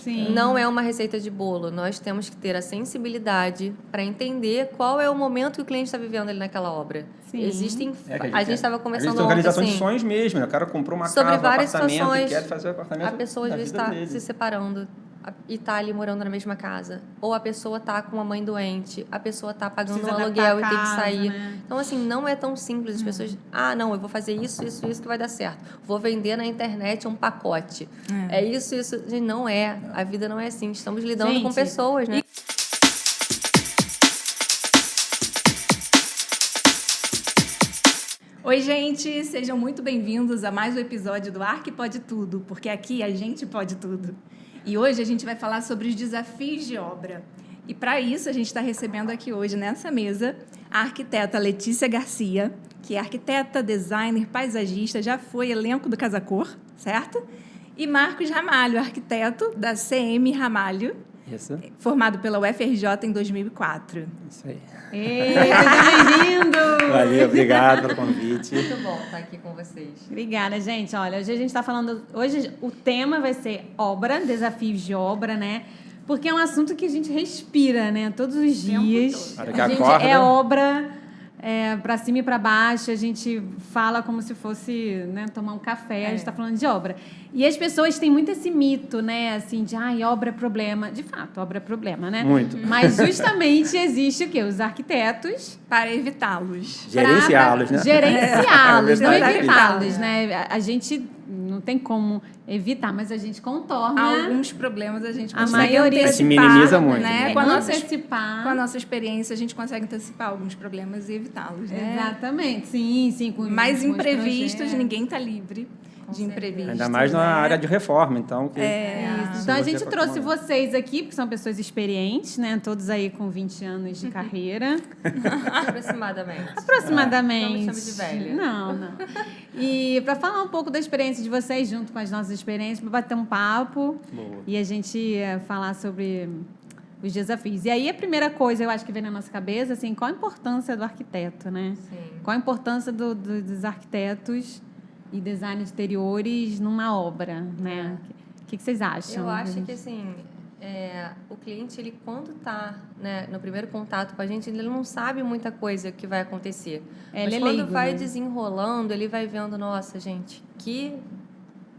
Sim. Não é uma receita de bolo. Nós temos que ter a sensibilidade para entender qual é o momento que o cliente está vivendo ali naquela obra. Sim. Existem... a gente estava conversando ontem, organização assim, de sonhos mesmo, né? O cara comprou uma sobre casa, um várias apartamento situações, e quer fazer o apartamento a pessoa às da vezes vida está dele. se separando e está ali morando na mesma casa. Ou a pessoa está com uma mãe doente, a pessoa está pagando Precisa um aluguel adaptar e tem que a casa, sair. né? Então, assim, não é tão simples. As pessoas, não, eu vou fazer isso que vai dar certo. Vou vender na internet um pacote. É isso. Gente, não é. A vida não é assim. Estamos lidando com pessoas, né? Oi, gente! Sejam muito bem-vindos a mais um episódio do Arque Pode Tudo, porque aqui a gente pode tudo. E hoje a gente vai falar sobre os desafios de obra. E para isso a gente está recebendo aqui hoje, nessa mesa, a arquiteta Letícia Garcia, que é arquiteta, designer, paisagista, já foi elenco do Casa Cor, certo? E Marcos Ramalho, arquiteto da CM Ramalho, Isso. formado pela UFRJ em 2004. Isso aí. Ei, seja bem-vindo! Valeu, obrigado pelo convite. Muito bom estar aqui com vocês. Obrigada, gente. Olha, hoje a gente está falando... Hoje o tema vai ser obra, desafios de obra, né? Porque é um assunto que a gente respira, né? Todos os dias. A hora que A gente acorda. é obra... para cima e para baixo, a gente fala como se fosse, né, tomar um café, a gente está falando de obra. E as pessoas têm muito esse mito, né, assim, de obra é problema. De fato, obra é problema, né? Muito. Mas justamente existe o quê? Os arquitetos. Para evitá-los. Gerenciá-los, né? Gerenciá-los, não É. evitá-los, né? A gente não tem como evitar, mas a gente contorna. Alguns problemas a gente A consegue maioria antecipar, se minimiza muito, né? né? Com Antecipar. a nossa experiência, a gente consegue antecipar alguns problemas e evitá-los, né? Exatamente, sim. Mais com os imprevistos, projetos. ninguém está livre de imprevistos. Ainda mais na né? área de reforma, então. Que Isso. Então, a gente trouxe vocês aqui, porque são pessoas experientes, né? Todos aí com 20 anos de carreira. Aproximadamente. Aproximadamente. Não me chame de velha. Não. E para falar um pouco da experiência de vocês, junto com as nossas experiências, para bater um papo. Boa. E a gente falar sobre os desafios. E aí, a primeira coisa, eu acho que vem na nossa cabeça, assim, qual a importância do arquiteto, né? Sim. Qual a importância dos arquitetos e design de interiores numa obra, né? O que vocês acham? Eu acho que, assim, o cliente, ele quando está, né, no primeiro contato com a gente, ele não sabe muita coisa que vai acontecer. Mas Ele é quando leigo, vai né? desenrolando, ele vai vendo, nossa, gente, que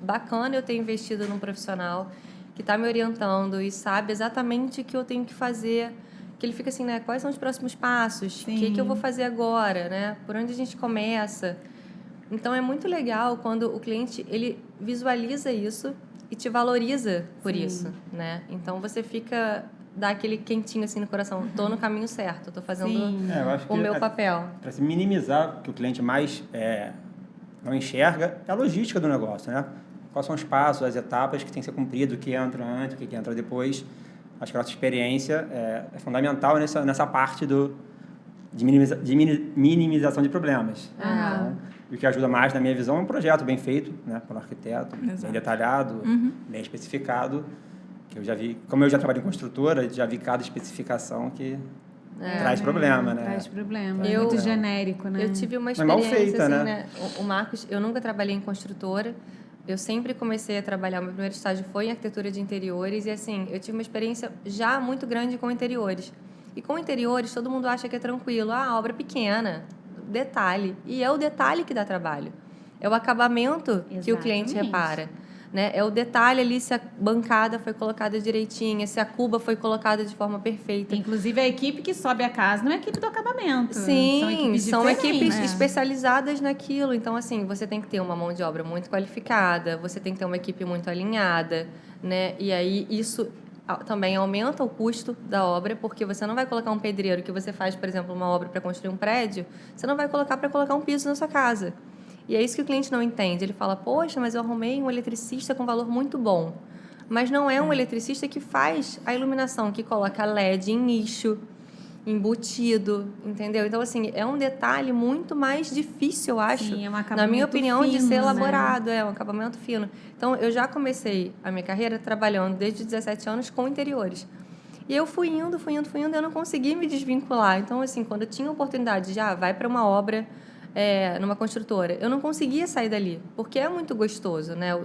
bacana eu ter investido num profissional que está me orientando e sabe exatamente o que eu tenho que fazer. Que ele fica assim, né, quais são os próximos passos? O que eu vou fazer agora, né? Por onde a gente começa? Então, é muito legal quando o cliente ele visualiza isso e te valoriza por isso, né? Então, você dá aquele quentinho assim no coração. Estou no caminho certo, estou fazendo eu acho o que meu papel. Para se minimizar, o que o cliente mais não enxerga é a logística do negócio, né? Quais são os passos, as etapas que tem que ser cumprido, o que entra antes, o que entra depois. Acho que a nossa experiência é fundamental nessa parte de minimização de problemas. Então, o que ajuda mais, na minha visão, é um projeto bem feito, né, pelo arquiteto, bem detalhado, bem especificado, que eu já vi, como eu já trabalho em construtora, já vi cada especificação que traz problema, né? Traz problema. Eu- Muito genérico, né? Eu tive uma Mas mal experiência, feita, assim, né? O Marcos, eu nunca trabalhei em construtora. Eu sempre comecei a trabalhar, o meu primeiro estágio foi em arquitetura de interiores e, assim, eu tive uma experiência já muito grande com interiores. E com interiores, todo mundo acha que é tranquilo. Obra pequena, detalhe. E é o detalhe que dá trabalho. É o acabamento que o cliente Exatamente. repara. Né? É o detalhe ali se a bancada foi colocada direitinha, se a cuba foi colocada de forma perfeita. Inclusive, a equipe que sobe a casa não é a equipe do acabamento. Sim, são equipes diferentes. especializadas naquilo. Então, assim, você tem que ter uma mão de obra muito qualificada, você tem que ter uma equipe muito alinhada, né? E aí, isso também aumenta o custo da obra, porque você não vai colocar um pedreiro que você faz, por exemplo, uma obra para construir um prédio, você não vai colocar para colocar um piso na sua casa. E é isso que o cliente não entende. Ele fala, poxa, mas eu arrumei um eletricista com valor muito bom. Mas não é um eletricista que faz a iluminação, que coloca LED em nicho, embutido, entendeu? Então, assim, é um detalhe muito mais difícil, eu acho, Sim, é um na acabamento minha opinião, de fino, ser né? elaborado. É um acabamento fino. Então, eu já comecei a minha carreira trabalhando desde 17 anos com interiores. E eu fui indo, eu não consegui me desvincular. Então, assim, quando eu tinha a oportunidade de, vai para uma obra numa construtora, eu não conseguia sair dali, porque é muito gostoso, né?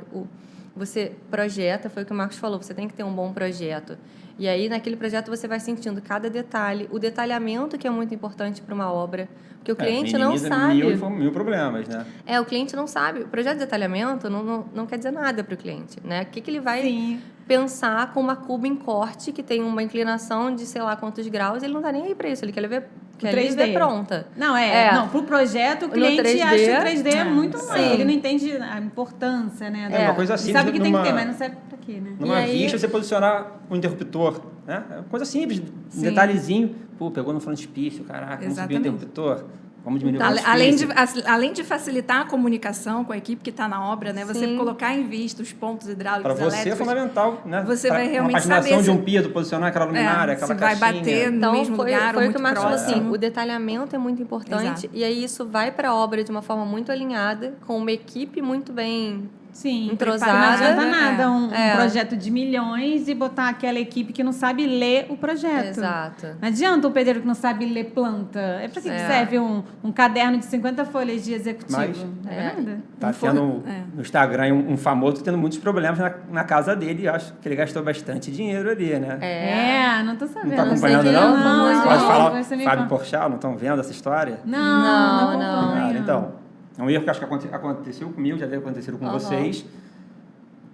você projeta, foi o que o Marcos falou, você tem que ter um bom projeto. E aí, naquele projeto, você vai sentindo cada detalhe, o detalhamento que é muito importante para uma obra, porque o cliente não sabe. Mil problemas, né? O cliente não sabe. O projeto de detalhamento não quer dizer nada para o cliente, né? O que ele vai Sim. pensar com uma cuba em corte que tem uma inclinação de sei lá quantos graus, ele não tá nem aí para isso, ele quer ver 3D pronta. Não, não, pro projeto o No cliente 3D, acha o 3D é muito sim. mais. Ele não entende a importância, né? É uma coisa Ele simples. sabe que tem que ter, mas não sabe pra quê, né? Numa E aí- vista, você posicionar o interruptor, né? É uma coisa simples, um detalhezinho. Pô, pegou no frontispício, caraca, vamos subir o Exatamente. interruptor. Vamos diminuir o frontispício. Além de facilitar a comunicação com a equipe que está na obra, né? Você Sim. colocar em vista os pontos hidráulicos, Para você é elétricos, fundamental, né? Você vai realmente uma patinação saber de se- um piso, posicionar aquela luminária, aquela se vai caixinha. bater no Então, mesmo lugar ou foi o muito que o Marcos falou próximo. assim, o detalhamento é muito importante, Exato. e aí isso vai para a obra de uma forma muito alinhada, com uma equipe muito bem Sim, entrosada. não adianta É. nada um É. projeto de milhões e botar aquela equipe que não sabe ler o projeto. Exato. Não adianta o pedreiro que não sabe ler planta. É pra que serve um caderno de 50 folhas de executivo? Mas- Não é nada. Tá tendo no Instagram um famoso tendo muitos problemas na casa dele. Eu acho que ele gastou bastante dinheiro ali, né? Não tô sabendo. Não tá não sei acompanhando, quem não? é, não. Pode Vai falar ser meio Fábio com- Porchat, não estão vendo essa história? Não Não. acompanho. Cara, então, é um erro que acho que aconteceu comigo, já deve ter acontecido com vocês.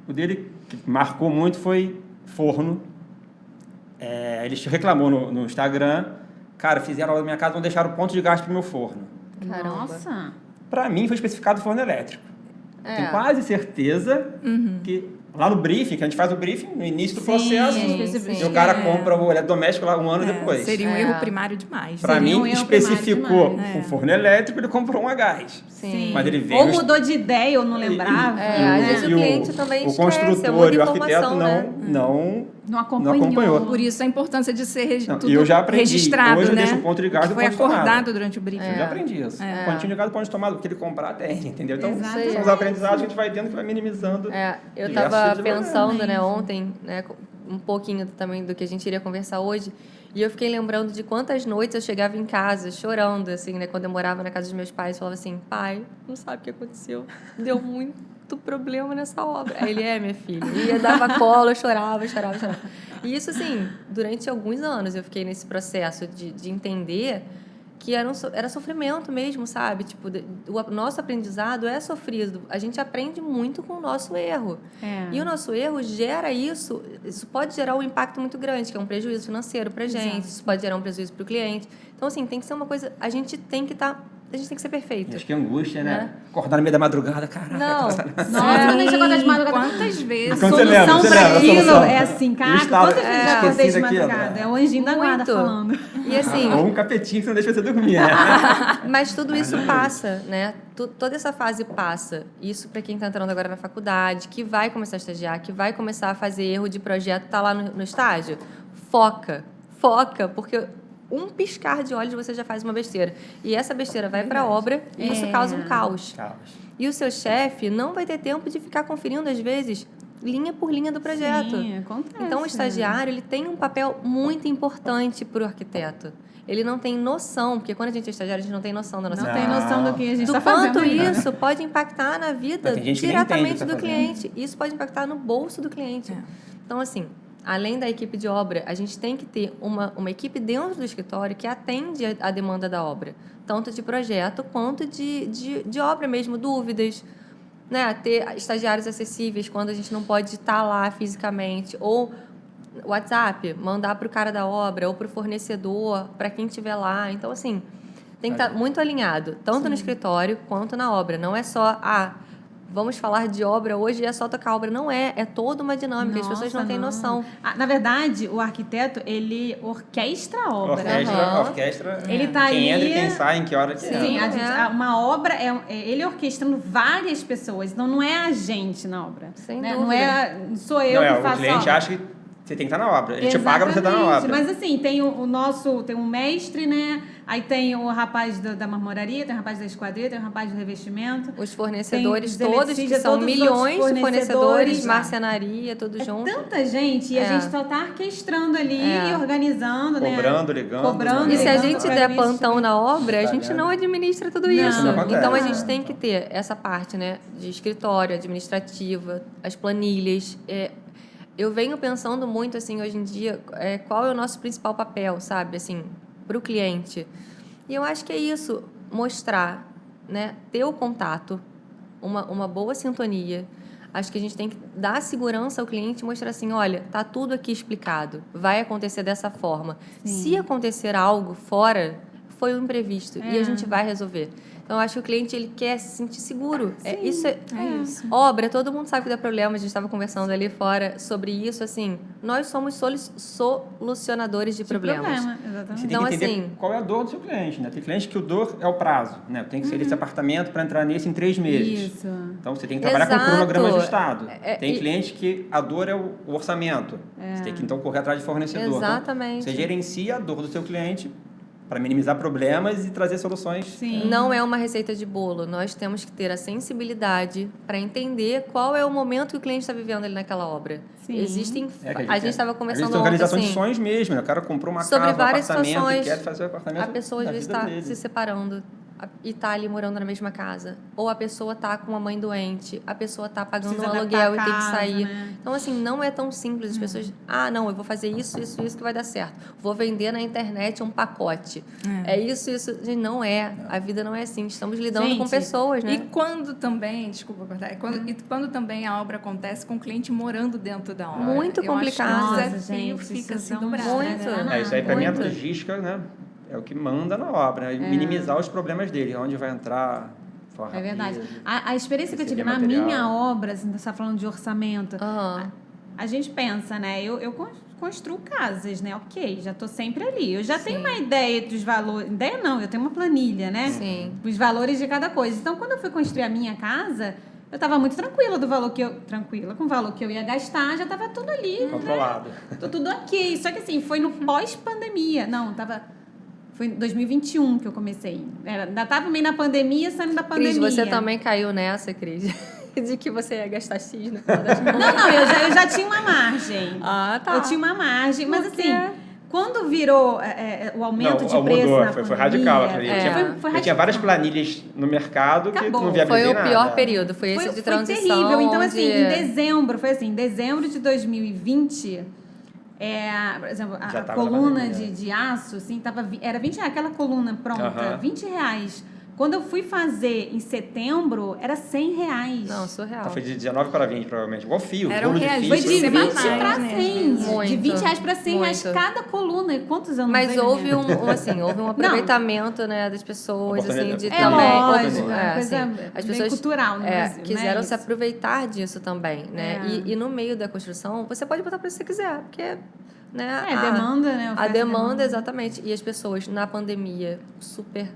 O dele, que marcou muito, foi forno. Ele reclamou no Instagram. Cara, fizeram a obra da minha casa, não deixaram ponto de gás pro meu forno. Caramba. Nossa. Para mim, foi especificado forno elétrico. É. Tenho quase certeza que lá no briefing, que a gente faz o briefing no início do Sim, processo, sim. e o cara compra o eletrodoméstico lá um ano depois. Seria um É. erro primário demais. Para Seria um mim, erro especificou primário o forno elétrico, ele comprou um a gás. Sim. Mas ele veio... Ou mudou de ideia ou não lembrava. Às vezes o cliente também o esquece, é construtor muita e o arquiteto informação, Não não acompanhou. acompanhou. Por isso a importância de ser Não, tudo eu já aprendi. registrado, Hoje eu né? deixo o ponto de gás Que do foi ponto de tomada. acordado durante o briefing. Eu já aprendi isso. Pontinho ligado, ponto de tomada, porque ele comprar tem, entendeu? Então, Exato. são os aprendizados que a gente vai tendo que vai minimizando. Eu diversos estava tipos de problema. pensando, né, ontem, né, um pouquinho também do que a gente iria conversar hoje, e eu fiquei lembrando de quantas noites eu chegava em casa chorando, assim, né, quando eu morava na casa dos meus pais, eu falava assim, pai, não sabe o que aconteceu, deu muito problema nessa obra. Aí ele, minha filha, e eu dava colo, eu chorava. E isso, assim, durante alguns anos eu fiquei nesse processo de entender que era sofrimento mesmo, sabe? Tipo, o nosso aprendizado é sofrido. A gente aprende muito com o nosso erro. E o nosso erro gera isso pode gerar um impacto muito grande, que é um prejuízo financeiro para a gente, isso pode gerar um prejuízo para o cliente. Então, assim, tem que ser uma coisa... A gente tem que ser perfeito. Acho que é angústia, né? Acordar no meio da madrugada, caraca. Não. Nossa, quando a gente acorda de madrugada. Quantas vezes? Quando você lembra, Solução você pra lembra a aquilo solução? é assim, caraca, estava- quantas vezes já acordei de esqueci daquilo, madrugada? né? É o anjinho da guarda Muito. falando. E assim... Ou um capetinho que não deixa você dormir, né? Mas tudo isso passa, né? Toda essa fase passa. Isso para quem está entrando agora na faculdade, que vai começar a estagiar, que vai começar a fazer erro de projeto, tá lá no estágio. Foca, porque um piscar de olhos você já faz uma besteira. E essa besteira vai para a obra e isso causa um caos. E o seu chefe não vai ter tempo de ficar conferindo, às vezes, linha por linha do projeto. Sim, acontece. Então, o estagiário ele tem um papel muito importante para o arquiteto. Ele não tem noção, porque quando a gente é estagiário, a gente não tem noção da nossa Não vida. tem noção do que a gente Do está fazendo. quanto ainda. isso pode impactar na vida Mas tem gente que nem entende o diretamente que tá do fazendo. cliente. Isso pode impactar no bolso do cliente. Então, assim, além da equipe de obra, a gente tem que ter uma equipe dentro do escritório que atende a demanda da obra. Tanto de projeto quanto de obra mesmo, dúvidas. Né? Ter estagiários acessíveis quando a gente não pode estar lá fisicamente. Ou WhatsApp, mandar para o cara da obra ou para o fornecedor, para quem estiver lá. Então, assim, tem que estar muito alinhado, tanto no escritório quanto na obra. Não é só, vamos falar de obra hoje e é só tocar a obra. Não é toda uma dinâmica, as pessoas não têm noção. Na verdade, o arquiteto, ele orquestra a obra. Orquestra. Ele tá quem ali... entra e quem sai, em que hora que Sim, entra. uma obra, ele orquestrando várias pessoas. Então, não é a gente na obra. Sem né? dúvida. Não sou eu que O faço cliente a obra. acha que você tem que estar na obra. Ele te paga pra você estar na obra. Mas assim, tem o nosso, tem um mestre, né? Aí tem o rapaz da marmoraria, tem o rapaz da esquadria, tem o rapaz do revestimento. Os fornecedores Tem os todos, que eletricistas, são todos os milhões outros de fornecedores, fornecedores. marcenaria, tudo junto. Tanta gente, e a gente só tá orquestrando ali, organizando, né? Cobrando, ligando. Cobrando, E se a ligando gente pra der ver plantão na obra, a gente Trabalhando. não administra tudo Não. isso. Isso não acontece. Então a gente tem que ter essa parte, né, de escritório, administrativa, as planilhas. Eu venho pensando muito assim hoje em dia, qual é o nosso principal papel, sabe, assim, para o cliente. E eu acho que é isso, mostrar, né, ter o contato, uma boa sintonia. Acho que a gente tem que dar segurança ao cliente e mostrar assim, olha, tá tudo aqui explicado, vai acontecer dessa forma. Se acontecer algo fora, foi um imprevisto e a gente vai resolver. Então, eu acho que o cliente ele quer se sentir seguro. Isso. Obra, todo mundo sabe que dá problema. A gente estava conversando ali fora sobre isso. Assim, nós somos solucionadores de problemas. Exatamente. Você Então, tem que entender assim- qual é a dor do seu cliente, né? Tem cliente que o dor é o prazo, né? Tem que ser esse apartamento para entrar nesse em 3 meses. Isso. Então, você tem que trabalhar com Exato. o cronograma ajustado. Tem E- cliente que a dor é o orçamento. Você tem que, então, correr atrás de fornecedor. Exatamente. Então, você gerencia a dor do seu cliente para minimizar problemas e trazer soluções. Sim. Não é uma receita de bolo. Nós temos que ter a sensibilidade para entender qual é o momento que o cliente está vivendo ali naquela obra. Sim. Existem... É que a gente estava às vezes conversando tem organização ontem, de sonhos mesmo, né? O cara comprou uma sobre casa, um várias apartamento situações, e quer fazer o apartamento a pessoa às da vezes vida está dele. se separando e está ali morando na mesma casa. Ou a pessoa está com uma mãe doente, a pessoa está pagando Precisa um adaptar aluguel a e tem que casa, sair. né? Então, assim, não é tão simples. As pessoas, não, eu vou fazer isso que vai dar certo. Vou vender na internet um pacote. É isso. Gente, não é. A vida não é assim. Estamos lidando com Gente, pessoas, né? E quando também, desculpa cortar, quando também a obra acontece com o cliente morando dentro da obra. Muito Eu acho que complicado. o Nossa, desafio gente, fica isso assim dá um dobrado. Muito. né? Isso aí, para mim, a Muito. logística, né? É o que manda na obra, né? Minimizar os problemas dele, onde vai entrar, É verdade. A experiência que eu tive receber na material. minha obra, assim, você está falando de orçamento, Aham. a gente pensa, né? Eu construo casas, né? Ok, já estou sempre ali. Eu já tenho uma ideia dos valores. Ideia não, eu tenho uma planilha, né? Sim. Os valores de cada coisa. Então, quando eu fui construir a minha casa, eu estava muito tranquila do valor que eu. Tranquila com o valor que eu ia gastar, já estava tudo ali. Controlado. Tudo ok. Só que assim, foi no pós-pandemia. Não, foi em 2021 que eu comecei. Ainda estava meio na pandemia, saindo da pandemia. Cris, você também caiu nessa, Cris? De que você ia gastar X no final das contas. Não, eu já tinha uma margem. Ah, tá. Eu tinha uma margem, mas Por quê? assim, quando virou o aumento de preço mudou, na foi pandemia, radical. Eu foi tinha várias radical. planilhas no mercado que Acabou. não Foi viabilizei o nada. pior período, foi esse de Foi transição. terrível. Então, assim, de- em dezembro, foi assim, em dezembro de 2020, por exemplo, Já a tava na coluna pandemia. de aço, assim, era 20 reais, aquela coluna pronta, Aham. 20 reais. Quando eu fui fazer em setembro, era 100 reais. Não, surreal. Então foi de 19 para 20, provavelmente. Igual fio, Era um rolo de reajuste fio. Foi de 20 semanais, para né, às 100. vezes. De Muito, 20 reais para 100 reais muito. cada coluna. E quantos anos Mas aí, houve né? houve um aproveitamento, né, das pessoas, assim, de É também... lógico, é, uma coisa assim, as bem pessoas cultural no Brasil, quiseram né, se isso. aproveitar disso também, né? É. E no meio da construção, você pode botar o preço que você quiser, porque... Né, Demanda, né? A oferta e demanda, exatamente. E as pessoas, na pandemia, super,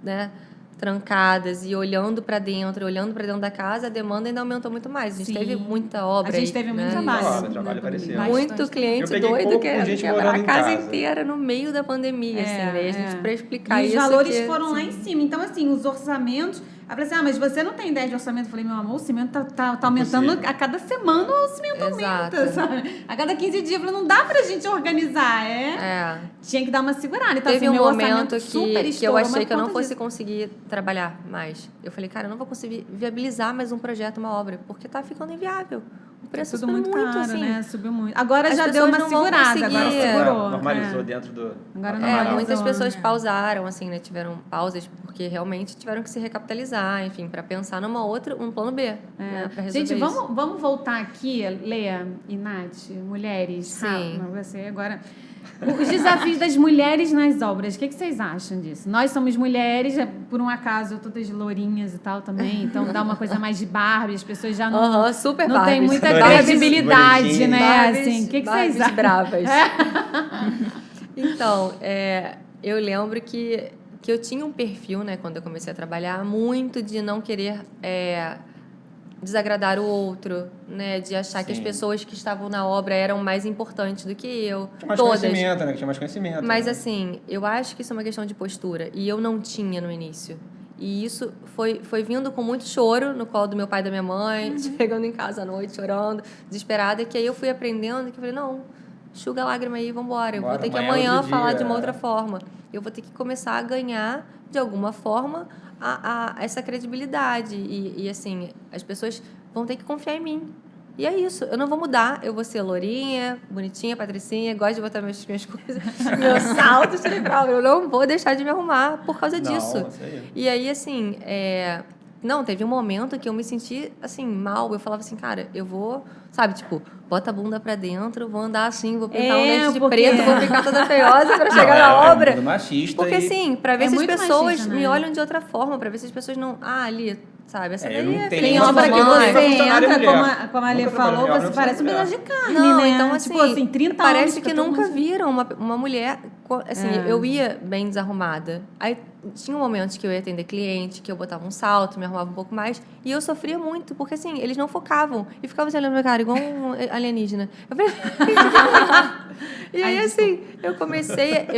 né, trancadas e olhando para dentro da casa, a demanda ainda aumentou muito mais. A gente Sim. teve muita obra. A gente aí, teve muito né? trabalho. Trabalho na parecia. pandemia. Muito Bastante. cliente Eu peguei doido pouco que com gente quebrar morando a em casa casa. inteira no meio da pandemia, assim, né? E a gente, para explicar E isso... os valores que- foram lá em cima. Então, assim, os orçamentos... Eu falei assim, mas você não tem ideia de orçamento? Eu falei, meu amor, o cimento tá aumentando Impossível. a cada semana, o cimento Exato. aumenta, sabe? A cada 15 dias. Eu falei, não dá pra gente organizar, É. Tinha que dar uma segurada. Então, Teve assim, um meu momento orçamento super que eu estourou, achei mas que eu não por conta fosse disso. conseguir trabalhar mais. Eu falei, cara, eu não vou conseguir viabilizar mais um projeto, uma obra, porque tá ficando inviável. O preço Tudo subiu muito caro, assim. né? Subiu muito. Agora As já deu pessoas uma não vão segurada, agora conseguir. segurou. Normalizou É. dentro do... Agora do normalizou. Muitas pessoas né? pausaram, assim, né? Tiveram pausas porque realmente tiveram que se recapitalizar, enfim, para pensar um plano B, né? Pra resolver Gente, isso. vamos voltar aqui, Lea e Nath, mulheres. Sim. Você agora. Os desafios das mulheres nas obras, o que vocês acham disso? Nós somos mulheres, por um acaso, todas lourinhas e tal também, então dá uma coisa mais de Barbie, as pessoas já não, Aham, super não tem Barbies. muita Barbies, credibilidade, bonitinhas. né? Barbies, Assim, o que vocês Barbies acham? bravas. Então, eu lembro que eu tinha um perfil, né, quando eu comecei a trabalhar, muito de não querer desagradar o outro, né? De achar que as Sim. pessoas que estavam na obra eram mais importantes do que eu. Tinha mais Todas. conhecimento, né? Tinha mais conhecimento. Mas né? assim, eu acho que isso é uma questão de postura. E eu não tinha no início. E isso foi vindo com muito choro no colo do meu pai e da minha mãe, chegando em casa à noite, chorando, desesperada. Que aí eu fui aprendendo que eu falei, não, enxuga a lágrima aí, vambora. Eu vou Bora, ter que amanhã é amanhã outro falar dia, de uma é. outra forma. Eu vou ter que começar a ganhar, de alguma forma, essa credibilidade. E assim, as pessoas vão ter que confiar em mim. E é isso, eu não vou mudar, eu vou ser lourinha, bonitinha, patricinha, gosto de botar minhas coisas, meu salto, eu não vou deixar de me arrumar por causa Não, disso. isso aí. E aí, assim, não, teve um momento que eu me senti, assim, mal, eu falava assim, cara, eu vou, sabe, tipo, bota a bunda pra dentro, vou andar assim, vou pintar um dente de porque- preto, vou ficar toda feiosa pra Não, chegar na é obra. muito machista Porque, e- assim, pra ver É se as muito pessoas machista, me né? olham de outra forma, pra ver se as pessoas não, ali, sabe, essa É, daí eu não é tenho filha Tem nenhuma de obra que funcionária mamãe. você mulher. entra, como a Alê Nunca trabalhei falou, mulher, você não parece um mulher. pedaço de carne, Não, né? então assim, tipo assim, 30 anos. parece que pra todo nunca mundo- viram uma mulher, assim, É. eu ia bem desarrumada. Aí tinha momentos que eu ia atender cliente, que eu botava um salto, me arrumava um pouco mais, e eu sofria muito, porque assim, eles não focavam, e ficavam assim olhando pra minha cara, igual um alienígena. Eu falei, e aí Ai, assim, eu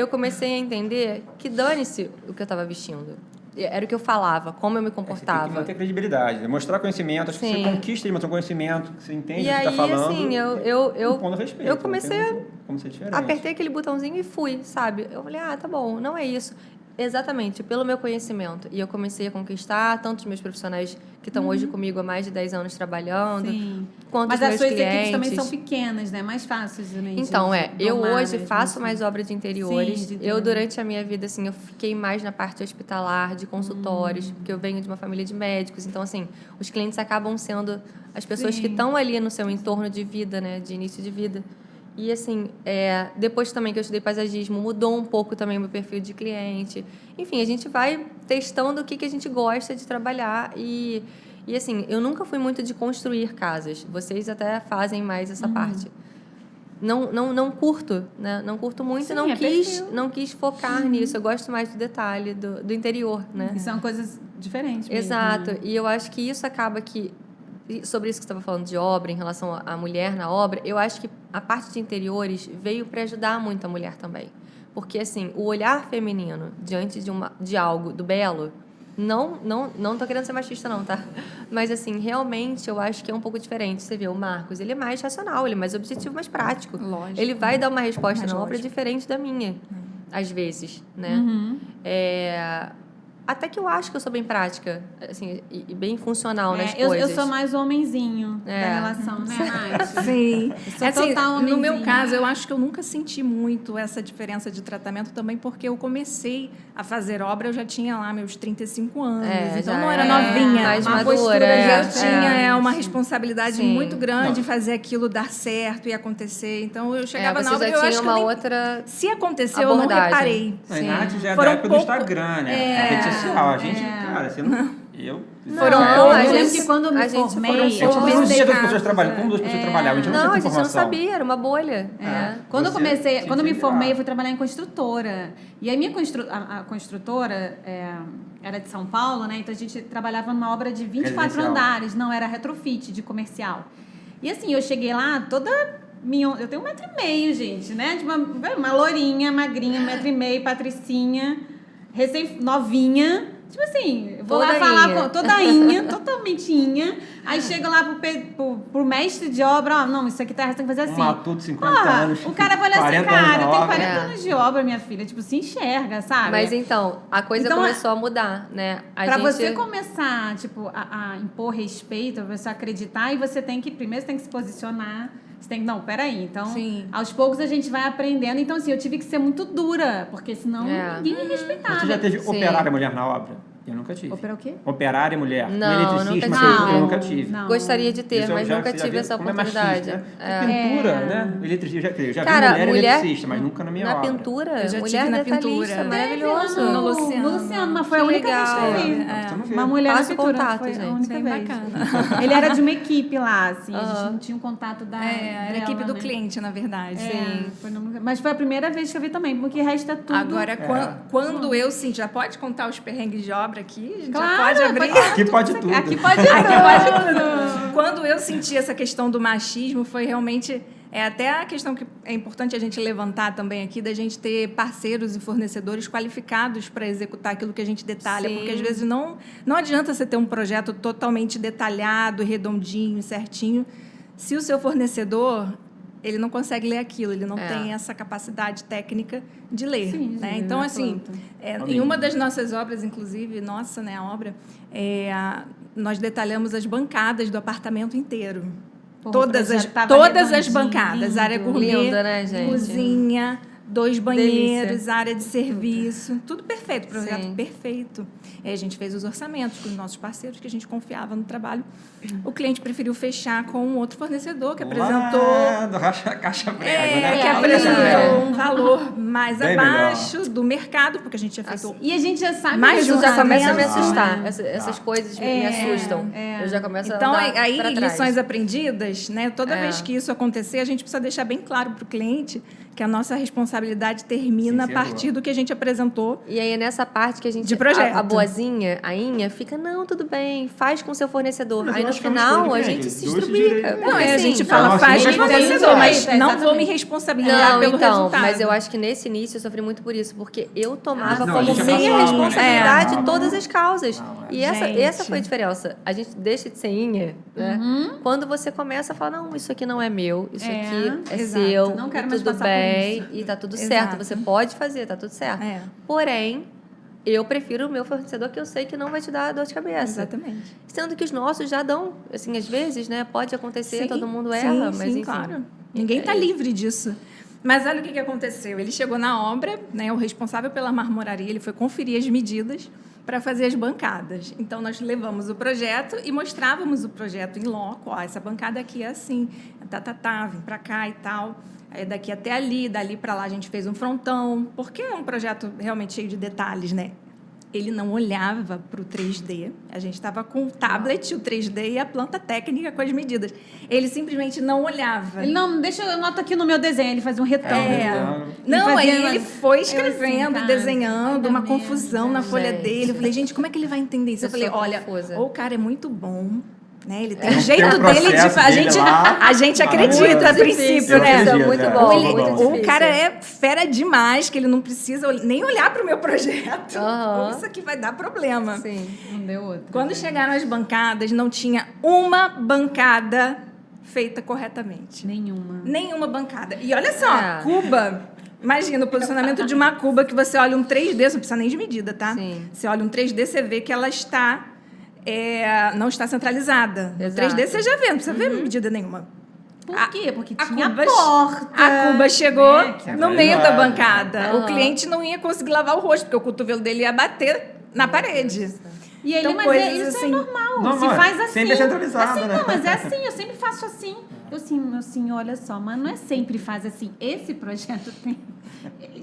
comecei a entender que dane-se o que eu tava vestindo. Era o que eu falava, como eu me Você tem que comportava. manter credibilidade, né? Mostrar conhecimento, acho que Sim. você conquista de mostrar conhecimento, que você entende E o que aí, está falando. assim, impondo respeito, eu não comecei tem a muito como ser diferente. apertei aquele botãozinho e fui, sabe? Eu falei, tá bom, não é isso. Exatamente, pelo meu conhecimento. E eu comecei a conquistar tanto os meus profissionais que estão hoje comigo há mais de 10 anos trabalhando, Sim. quanto Mas os as meus suas clientes. equipes também são pequenas, né? Mais fáceis também. Então, eu domar, hoje né? faço Assim. mais obra de interiores. Sim, de Eu, interior. durante a minha vida, assim, eu fiquei mais na parte hospitalar, de consultórios, porque eu venho de uma família de médicos. Então, assim, os clientes acabam sendo as pessoas que Sim. estão ali no seu entorno de vida, né? De início de vida. E, assim, depois também que eu estudei paisagismo, mudou um pouco também o meu perfil de cliente. Enfim, a gente vai testando o que a gente gosta de trabalhar e assim, eu nunca fui muito de construir casas. Vocês até fazem mais essa parte. Não curto, né? Não curto muito, Sim, não é perfil. não quis focar nisso. Eu gosto mais do detalhe, do interior, né? E são coisas diferentes mesmo, Exato. né? E eu acho que isso acaba que sobre isso que você estava falando de obra, em relação à mulher na obra, eu acho que a parte de interiores veio para ajudar muito a mulher também. Porque, assim, o olhar feminino diante de algo do belo, não tô querendo ser machista não, tá? Mas, assim, realmente eu acho que é um pouco diferente. Você vê, o Marcos, ele é mais racional, ele é mais objetivo, mais prático. Lógico. Ele vai dar uma resposta Mais na obra lógico. diferente da minha, às vezes, né? Uhum. Até que eu acho que eu sou bem prática, assim, e bem funcional nas eu coisas. sou mais o homenzinho da relação, né, Nath? Sim. sou Assim, total no meu homenzinho. caso, eu acho que eu nunca senti muito essa diferença de tratamento também, porque eu comecei a fazer obra, eu já tinha lá meus 35 anos, então já não era é novinha. mais uma madura, postura é, já tinha é. uma responsabilidade Sim. muito grande Não. fazer aquilo dar certo e acontecer. Então eu chegava você na obra e já eu tinha acho que uma eu nem... outra Se aconteceu, eu não abordagem. reparei. A Sim. Nath já é Foram da época pouco- do Instagram, né? A rede social. A gente, cara, você não... Foram Não, poucos- a eu lembro gente- que quando me a gente formei, foram eu É tipo poucos. os comecei dias das a... pessoas trabalham, como duas pessoas trabalhavam, a gente não Não, tinha a tanta gente não informação. sabia, era uma bolha. né? Quando eu Você comecei, tinha quando eu me que formei, virar. eu fui trabalhar em construtora. E aí minha a construtora era de São Paulo, né? Então a gente trabalhava numa obra de 24 Residencial. andares, não era retrofit de comercial. E assim, eu cheguei lá toda eu tenho 1,5 m, gente, né? De uma lourinha, magrinha, 1,5 m, patricinha, recém-novinha. Tipo assim, eu vou lá falar com todainha, totalmente inha. Aí chega lá pro mestre de obra, ó, não, isso aqui tem que fazer assim. Um matuto de 50 Porra, anos. o cara vai olhar assim, 40 anos cara, na eu tenho obra. 40 anos de obra, minha filha. Tipo, se enxerga, sabe? Mas então, a coisa Então, começou a mudar, né? Pra você começar, tipo, a impor respeito, pra você acreditar, e você tem que, primeiro, você tem que se posicionar. Você tem que, não, peraí. Então, Sim. aos poucos a gente vai aprendendo. Então, assim, eu tive que ser muito dura, porque senão ninguém me respeitava. Você já teve Sim. operária mulher na obra? Eu nunca tive. Operar o quê? Operária mulher. Não, Eletricista, nunca mas tive. eu nunca tive. Não. Gostaria de ter, Isso eu mas já- nunca você já tive viu essa como é oportunidade. machista, né? Pintura, né? Eletricista, eu já Cara, vi mulher mulher eletricista, mas nunca na minha na obra. pintura, Eu já tive mulher na detalhista, pintura. maravilhoso. Teve lá No Luciano. No Luciano, mas foi Que a única vez legal. que eu vi. Você não vê. Uma mulher Passa na o pintura, contato, foi a gente. única Bem vez. bacana. Ele era de uma equipe lá, assim, a gente Aham. não tinha um contato da Era a dela, equipe do né? cliente, na verdade. Sim. Mas foi a primeira vez que eu vi também, porque resta tudo. Agora, quando eu sim, já pode contar os perrengues de obra, obra aqui? A gente Claro, já pode abrir? Aqui pode tudo. Aqui pode tudo. Quando eu senti essa questão do machismo, foi realmente... até a questão que é importante a gente levantar também aqui, da gente ter parceiros e fornecedores qualificados para executar aquilo que a gente detalha. Sim. Porque, às vezes, não adianta você ter um projeto totalmente detalhado, redondinho, certinho, se o seu fornecedor... ele não consegue ler aquilo, ele não tem essa capacidade técnica de ler. Sim, né? sim, Então, não é assim, pronto. em uma das nossas obras, inclusive, nossa, né, a obra, nós detalhamos as bancadas do apartamento inteiro. Pô, Todas o as projeto tava redondinho, bancadas, lindo. área gourmet, Linda, né, gente? cozinha, 2 banheiros, Delícia. área de serviço, tudo perfeito, projeto Sim. perfeito. Aí a gente fez os orçamentos com os nossos parceiros, que a gente confiava no trabalho. O cliente preferiu fechar com um outro fornecedor que apresentou... Lá do Caixa Prego, né? que apresentou um valor mais Bem abaixo do mercado, porque a gente tinha feito... E a gente já sabe Mais que um Isso já começa a me orçamento, assustar. né? Essas coisas me assustam. Eu já começo Então, a andar aí, pra trás. lições aprendidas, né? Toda vez que isso acontecer, a gente precisa deixar bem claro para o cliente que a nossa responsabilidade termina a Sim, partir do que a gente apresentou. E aí é nessa parte que a gente... De projeto. A boazinha, a Inha, fica, não, tudo bem, faz com o seu fornecedor. Mas aí eu no acho que é uma final escolha a diferente. gente se Doce estrubica. direito. Não, aí a gente é fala, uma faz com o escolha fornecedor, mas diferente, não vou me exatamente. responsabilizar Não, pelo então, resultado. mas eu acho que nesse início eu sofri muito por isso, porque eu tomava não, a como gente minha abraçava, né? responsabilidade Não, todas não. as causas. Não, E essa Gente. foi a diferença. A gente deixa de ser Inha, né? Quando você começa a falar, não, isso aqui não é meu, isso aqui é exato. seu, Não quero e mais tudo passar por bem, isso. e tá tudo Exato. certo. Você pode fazer, tá tudo certo. É. Porém, eu prefiro o meu fornecedor que eu sei que não vai te dar dor de cabeça. Exatamente. Sendo que os nossos já dão, assim, às vezes, né? Pode acontecer, Sim, todo mundo sim, erra, mas sim, enfim. claro. Ninguém está livre disso. Mas olha o que aconteceu. Ele chegou na obra, né, o responsável pela marmoraria, ele foi conferir as medidas para fazer as bancadas. Então, nós levamos o projeto e mostrávamos o projeto em loco. Ó, essa bancada aqui é assim, vem para cá e tal. Aí, daqui até ali, dali para lá, a gente fez um frontão. Porque é um projeto realmente cheio de detalhes, né? Ele não olhava para o 3D. A gente estava com o tablet, o 3D e a planta técnica com as medidas. Ele simplesmente não olhava. Ele, não, deixa eu anoto aqui no meu desenho. Ele fazia um retângulo. Não, Ele aí fazia- ele foi Eu escrevendo, assim, cara, desenhando, uma olha confusão mesmo, na folha gente. dele. Eu falei, gente, como é que ele vai entender isso? Eu Eu falei, sou olha, confusa. ou o cara é muito bom, né? Ele tem Tem um um jeito dele de... processo A dele gente, lá. a gente acredita a Maravilhoso. princípio, Eu né? acredito, muito é. bom, Ou, ele- muito ou difícil. o cara é fera demais, que ele não precisa nem olhar para o meu projeto. Aham. Ou isso aqui vai dar problema. Sim. Não deu outro. Quando chegaram as bancadas, não tinha uma bancada feita corretamente. Nenhuma. Nenhuma bancada. E olha só, É. cuba. Imagina o posicionamento de uma cuba que você olha um 3D, você não precisa nem de medida, tá? Sim. Você olha um 3D, você vê que ela está... não está centralizada. No Exato. 3D você já vê, não precisa ver medida nenhuma. Por quê? Porque A tinha cuba, porta. a cuba chegou né, que é no meio da verdade. bancada. Aham. O cliente não ia conseguir lavar o rosto, porque o cotovelo dele ia bater na parede. E ele, Então, mas coisas isso assim. é normal. Normal, Se faz assim. sempre é centralizado, assim, né? Não, mas é assim, eu sempre faço assim. Eu assim, olha só, mas não é sempre faz assim. Esse projeto tem.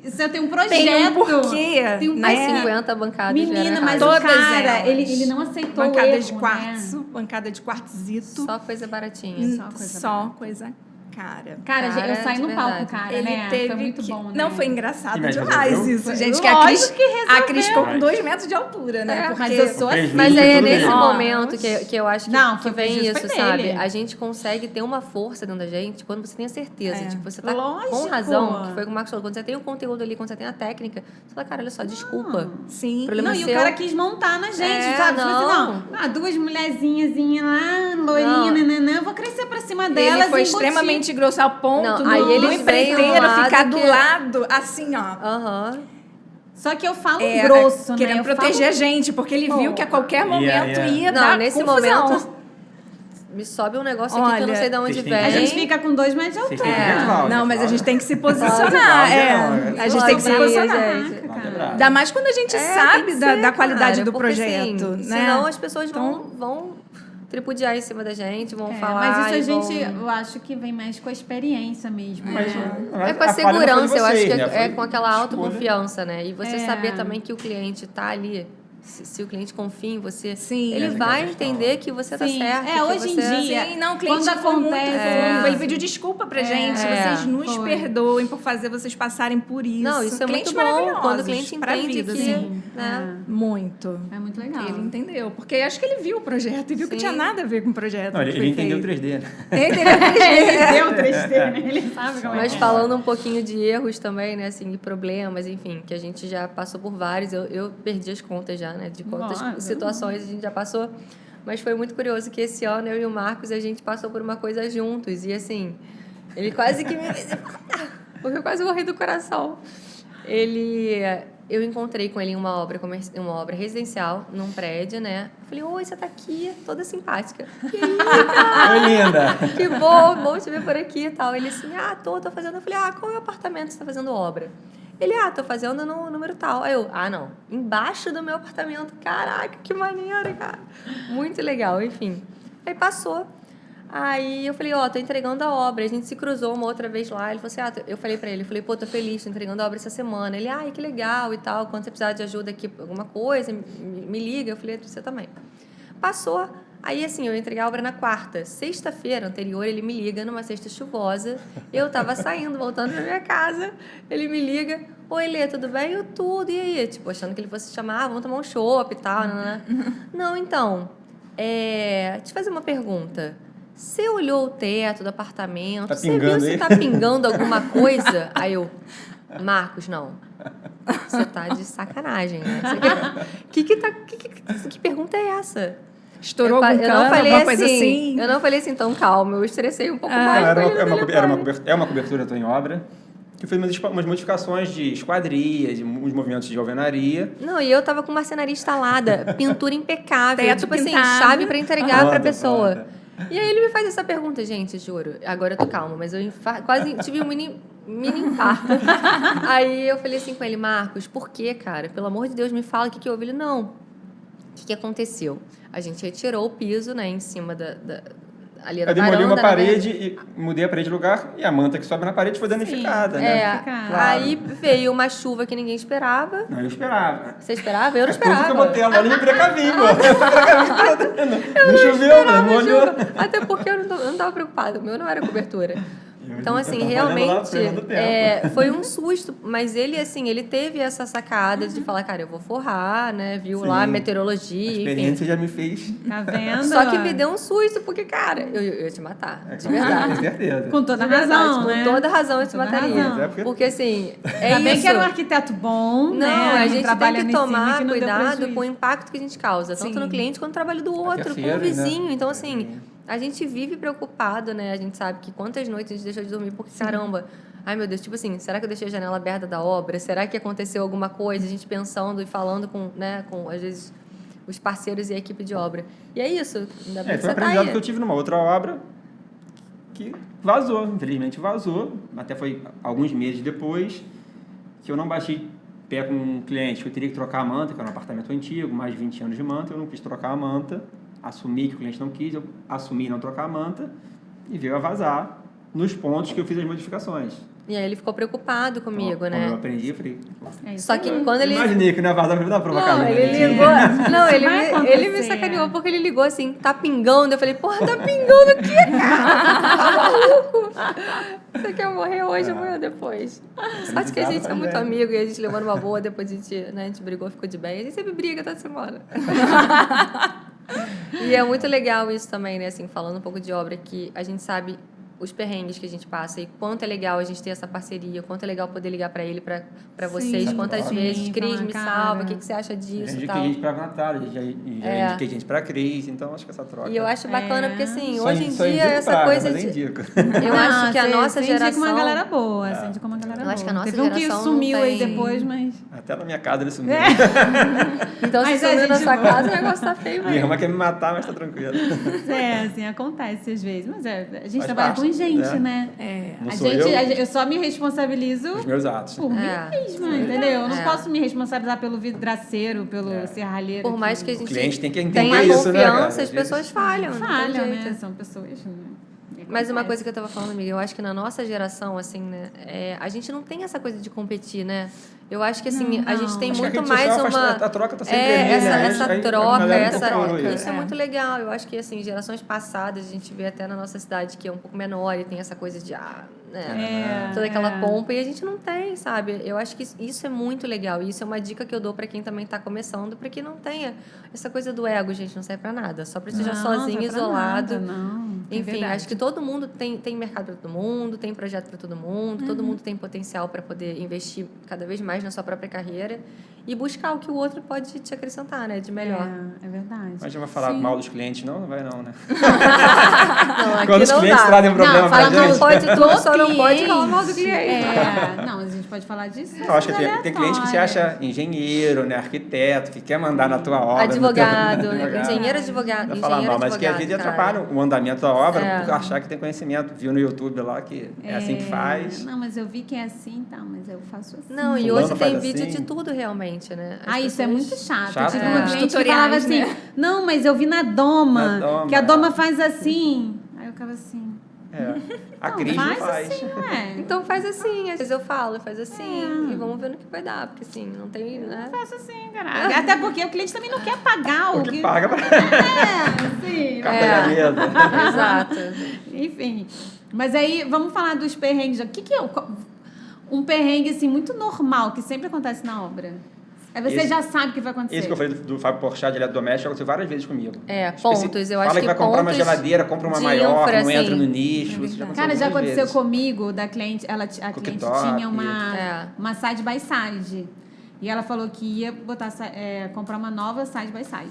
Se eu tenho um projeto. Tem um porquê, Tem um né? Mais porquê. 50 bancadas Menina, vieram mas erradas. o Todas cara, elas. ele não aceitou Bancada o erro, de né? quartzo, bancada de quartzito. Só coisa baratinha. Só coisa coisa cara. Cara, Cara, eu saí de no palco, verdade. cara, Ele né? teve Foi muito que... bom, né? Não, foi engraçado Mas demais resolveu? isso, Foi gente. lógico que resolveu. A Cris ficou com Mas- 2 metros de altura, né? É, Porque mas eu sou assim. Mas Foi aí é tudo nesse dele. momento que eu acho que, Não, que foi vem prejuízo, isso, foi sabe? dele. A gente consegue ter uma força dentro da gente quando você tem a certeza de que você tá Lógico. com razão, que foi o que o Marcos falou. Quando você tem o conteúdo ali, quando você tem a técnica, você fala, cara, olha só, desculpa. Sim. O problema Não, é e o seu. cara quis montar na gente, É, sabe? Tipo não. assim, não. 2 mulherzinhas lá, loirinha, Não. nananã, eu vou crescer pra cima delas Ele foi e embutir. extremamente grosso ao ponto Não, do aí eles empreiteiro veem um lado ficar do que- lado, assim, ó. Aham. Só que eu falo grosso, né? Querendo Eu proteger falo... a gente, porque ele viu que a qualquer momento ia Não, dar nesse confusão. momento me sobe um negócio aqui que eu não Olha, sei de onde vocês vem. têm que- A gente fica com 2 metros de Vocês altura. têm que ver, Cláudia. Não, mas a gente tem que se Cláudia, posicionar. Cláudia, A gente tem que se Cláudia, posicionar. gente. Cláudia é brava. Ainda mais quando a gente É, sabe tem que da ser, qualidade cara, do porque, projeto, assim, né? Senão as pessoas Então- vão tripudiar em cima da gente, vão É, falar. mas isso a e gente, vão... eu acho que vem mais com a experiência mesmo. Mas, É com a falha não foi de segurança, eu acho vocês, que né? é Foi com aquela escolha. autoconfiança, né? E você É. saber também que o cliente tá ali se o cliente confia em você, Sim, ele essa que é vai a questão. entender que você tá Sim. certo. É, que hoje em você... dia, Sim, não, o cliente quando foi muito acontece, fofo. Ele pediu desculpa pra gente. Vocês nos foi. perdoem por fazer vocês passarem por isso. Não, isso é Clientes muito bom maravilhosos quando o cliente pra entende vida, que... assim. Né? Muito. É muito legal. Ele entendeu. Porque acho que ele viu o projeto e viu que Sim. tinha nada a ver com o projeto. Não, que ele foi entendeu feito. 3D, né? Ele deu 3D, né? Ele sabe como Mas é. falando um pouquinho de erros também, né, assim, de problemas, enfim, que a gente já passou por vários. Eu perdi as contas já, né, de quantas Nossa. situações a gente já passou. Mas foi muito curioso que esse ano eu e o Marcos, a gente passou por uma coisa juntos. E assim, ele quase que me... Porque eu quase morri do coração. Eu encontrei com ele em uma obra residencial, num prédio, né? Falei, oi, você tá aqui, toda simpática. Que Oi, linda! que bom te ver por aqui e tal. Ele assim, tô fazendo. Eu falei, qual é o apartamento que você tá fazendo obra? Ele, tô fazendo no número tal. Aí eu, não, embaixo do meu apartamento. Caraca, que maneiro, cara. Muito legal, enfim. Aí passou. Aí eu falei, tô entregando a obra. A gente se cruzou uma outra vez lá. Ele falou assim, eu falei pra ele, tô feliz, tô entregando a obra essa semana. Ele, que legal e tal. Quando você precisar de ajuda aqui, alguma coisa, me liga. Eu falei, você também. Passou. Aí, assim, eu entreguei a obra na quarta. Sexta-feira anterior, ele me liga numa sexta chuvosa. Eu tava saindo, voltando pra minha casa. Ele me liga. Oi, Lê, tudo bem? Eu, tudo. E aí? Tipo, achando que ele fosse chamar, vamos tomar um chopp e tal. Não, então, te fazer uma pergunta. Você olhou o teto do apartamento? Tá Você viu se aí? tá pingando alguma coisa? Aí eu, Marcos, não. Você tá de sacanagem, né? Que pergunta é essa? Estourou algum cano, alguma coisa assim? Eu não falei assim, tão calmo. Eu estressei um pouco Não, mais. é uma cobertura, estou em obra, que eu fiz umas modificações de esquadria, de uns movimentos de alvenaria. Não, e eu tava com marcenaria instalada, pintura impecável, Teto tipo pintado. assim, chave pra entregar pra Pronta, pessoa. pronta. E aí ele me faz essa pergunta, gente, juro. Agora eu tô calma, mas eu quase tive um mini infarto. Aí eu falei assim com ele, Marcos, por quê, cara? Pelo amor de Deus, me fala o que houve. Ele, não. O que aconteceu? A gente retirou o piso, né, em cima ali da Eu demoli varanda, uma né, parede e mudei a parede de lugar e a manta que sobe na parede foi danificada, né? Danificada. Aí veio uma chuva que ninguém esperava. Não, eu esperava. Você esperava? Eu não Mas tudo esperava. que eu botei a bola, eu me precavi, pô. Não choveu, não molhou. Até porque eu não tava preocupada. O meu não era cobertura. Então, Eu assim, tava realmente, olhando lá, perdendo tempo. foi um susto. Mas ele, assim, ele teve essa sacada de falar, cara, eu vou forrar, né? Viu lá a Sim. meteorologia, A enfim. experiência já me fez. Tá vendo? Só que me deu um susto, porque, cara, eu ia te matar, de verdade. Com certeza. Com toda De verdade, razão, com né? toda razão eu te Com toda mataria. razão. Porque, assim, é Ainda bem isso. que era um arquiteto bom, Não, né? a que gente trabalha tem que em cima, tomar que não deu cuidado prejuízo. com o impacto que a gente causa, tanto Sim. no cliente quanto no trabalho do outro, com o Terceiro, vizinho. né? Então, assim, a gente vive preocupado, né? A gente sabe que quantas noites a gente deixou de dormir porque, caramba, ai meu Deus, tipo assim, será que eu deixei a janela aberta da obra? Será que aconteceu alguma coisa? A gente pensando e falando com, né, com às vezes, os parceiros e a equipe de obra. E é isso, ainda bem que Foi um você tá aprendizado aí. que eu tive numa outra obra que vazou, infelizmente vazou. Até foi alguns meses depois que eu não bati pé com um cliente que eu teria que trocar a manta, que era um apartamento antigo, mais de 20 anos de manta, eu não quis trocar a manta, assumi que o cliente não quis, eu assumi não trocar a manta e veio a vazar nos pontos que eu fiz as modificações. E aí ele ficou preocupado comigo, Então, né? Como eu aprendi, eu falei... É isso Só que aí. quando ele... Imaginei que não ia vazar, mas não dá pra provocar. Não, né? ele ligou. Não, Isso vai ele me acontecer. sacaneou porque ele ligou assim, tá pingando. Eu falei, porra, tá pingando o quê, cara? Tá maluco? Você quer morrer hoje, amanhã depois. Sorte que a gente é muito amigo e a gente levou numa boa, depois a gente brigou, ficou de bem. A gente sempre briga toda semana. E é muito legal isso também, né? Assim, falando um pouco de obra, que a gente sabe os perrengues que a gente passa e quanto é legal a gente ter essa parceria, quanto é legal poder ligar pra ele, pra vocês, quantas sim, vezes, Cris, falar, me cara. salva, o que você acha disso Já e indiquei tal. gente pra Natália, já indiquei gente pra Cris, então acho que essa troca... E eu acho bacana porque, assim, Só- hoje em só dia, indico essa praga, coisa mas de... indico. Eu acho que a nossa Você geração... indica uma galera boa, você indica uma galera Eu boa. acho que a nossa Teve um que geração sumiu não aí tem- depois, mas... Até na minha casa ele sumiu. Então, se Mas a sumiu na gente sua vai. casa, o negócio tá feio Minha mesmo. irmã quer me matar, mas tá tranquilo. Assim, acontece às vezes. Mas a gente Faz trabalha parte, com gente, né? né? Não A sou gente, eu. eu só me responsabilizo Os meus atos. por mim mesma, entendeu? Eu não É. posso me responsabilizar pelo vidraceiro, pelo serralheiro. Por mais que a gente O cliente tem que tenha entender isso, né, confiança, cara? as Às pessoas vezes- falham. não tem falham, jeito. né? São pessoas, né? É Mas uma acontece. coisa que eu tava falando, amiga, eu acho que na nossa geração, assim, né, a gente não tem essa coisa de competir, né? Eu acho que, assim, a gente tem Acho que a muito rede mais social uma... a troca tá sempre ali, essa, né? essa Aí a troca, galera essa... incorporou Isso é É. muito legal. Eu acho que, assim, gerações passadas, a gente vê até na nossa cidade que é um pouco menor e tem essa coisa de, né? Toda aquela pompa, e a gente não tem, sabe? Eu acho que isso é muito legal. E isso é uma dica que eu dou pra quem também tá começando, pra que não tenha essa coisa do ego, gente, não serve pra nada. Só pra esteja sozinho, serve pra isolado. nada, não. É Enfim, verdade. acho que todo mundo tem mercado para todo mundo, tem projeto para todo mundo, todo mundo tem potencial para poder investir cada vez mais na sua própria carreira e buscar o que o outro pode te acrescentar, né? De melhor. É verdade. Mas já vai falar Sim. mal dos clientes, não? Não vai não, né? Não, aqui Quando os não clientes dá. trazem problema Não, pra fala mal gente... Pode tudo, Do só não pode cliente. falar mal do cliente. Não, a gente pode falar disso. Eu acho que tem aleatórias. cliente que se acha engenheiro, né? Arquiteto, que quer mandar na tua obra. Advogado, no teu- engenheiro advogado, Vai falar engenheiro mal, mas que às advogado, vezes cara. atrapalha o andamento da obra É. por achar que tem conhecimento. Viu no YouTube lá que é assim que faz. Não, mas eu vi que é assim, tá, mas eu faço assim. Não, e Fulano hoje faz tem vídeo assim. de tudo realmente, né? As Isso é pessoas- muito chato. Chato, Eu tive né? uma Os cliente que tutoriais, falava assim, né? não, mas eu vi na Doma, Na Doma, que a Doma é. faz assim. Aí eu ficava assim, É. A não, Cris não faz faz. assim, ué. Então faz assim, às vezes eu falo, faz assim, É. e vamos ver no que vai dar, porque assim, não tem, né? Faço assim, caralho. Até porque o cliente também não quer pagar O que paga pra sim. carta de mesa. Exato. Enfim. Mas aí, vamos falar dos perrengues. O que é um perrengue, assim, muito normal, que sempre acontece na obra? Aí você Esse- já sabe o que vai acontecer. Isso que eu falei do Fábio Porchat, de eletrodoméstico, aconteceu várias vezes comigo. Pontos, eu acho Fala que vai comprar uma pontos geladeira, compra uma de maior, infra, não entra assim. no nicho. Isso já aconteceu Cara, já muitas aconteceu vezes. comigo, da cliente, a cliente Cooktop, tinha uma É. side by side. E ela falou que ia botar, comprar uma nova side by side.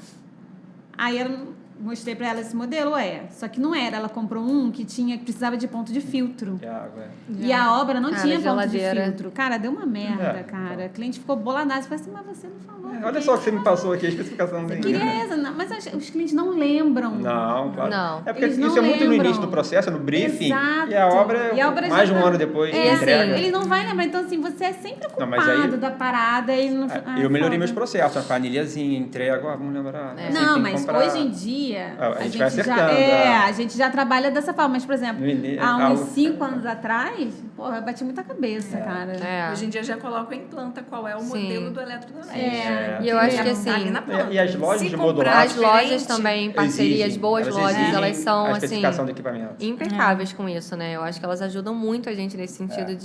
Aí eu mostrei pra ela esse modelo, só que não era. Ela comprou um que precisava de ponto de filtro. É água, E a obra não Cara, tinha ponto de geladeira. filtro. Cara, deu uma merda, É, cara. A cliente ficou boladaça. Falei assim, mas você não falou. Olha só o que você me passou aqui, a especificação. Queria essa, não, mas os clientes não lembram. Não, claro. Não. É porque Eles isso não é muito no lembram. início do processo, no briefing. Exato. E a obra, E a obra mais já de um tá- ano depois de É, entrega. assim, ele não vai lembrar. Então, assim, você é sempre Não, culpado mas aí- da parada. E não, Eu melhorei foda. meus processos, a planilhazinha, entrega, vamos lembrar. assim, Não, tem que mas comprar. hoje em dia A gente vai já acertando, a gente já trabalha dessa forma. Mas, por exemplo, No início, há uns algo- 5 anos atrás, porra, eu bati muita cabeça, cara. É. Hoje em dia já coloca em planta qual é o Sim. modelo do eletrodoméstico. E eu acho que assim, Ali na planta. E as lojas Se de comprar modular- as lojas diferente, também, parcerias, exigem, boas elas lojas, exigem elas são, a assim, especificação do equipamento. impecáveis com isso, né? Eu acho que elas ajudam muito a gente nesse sentido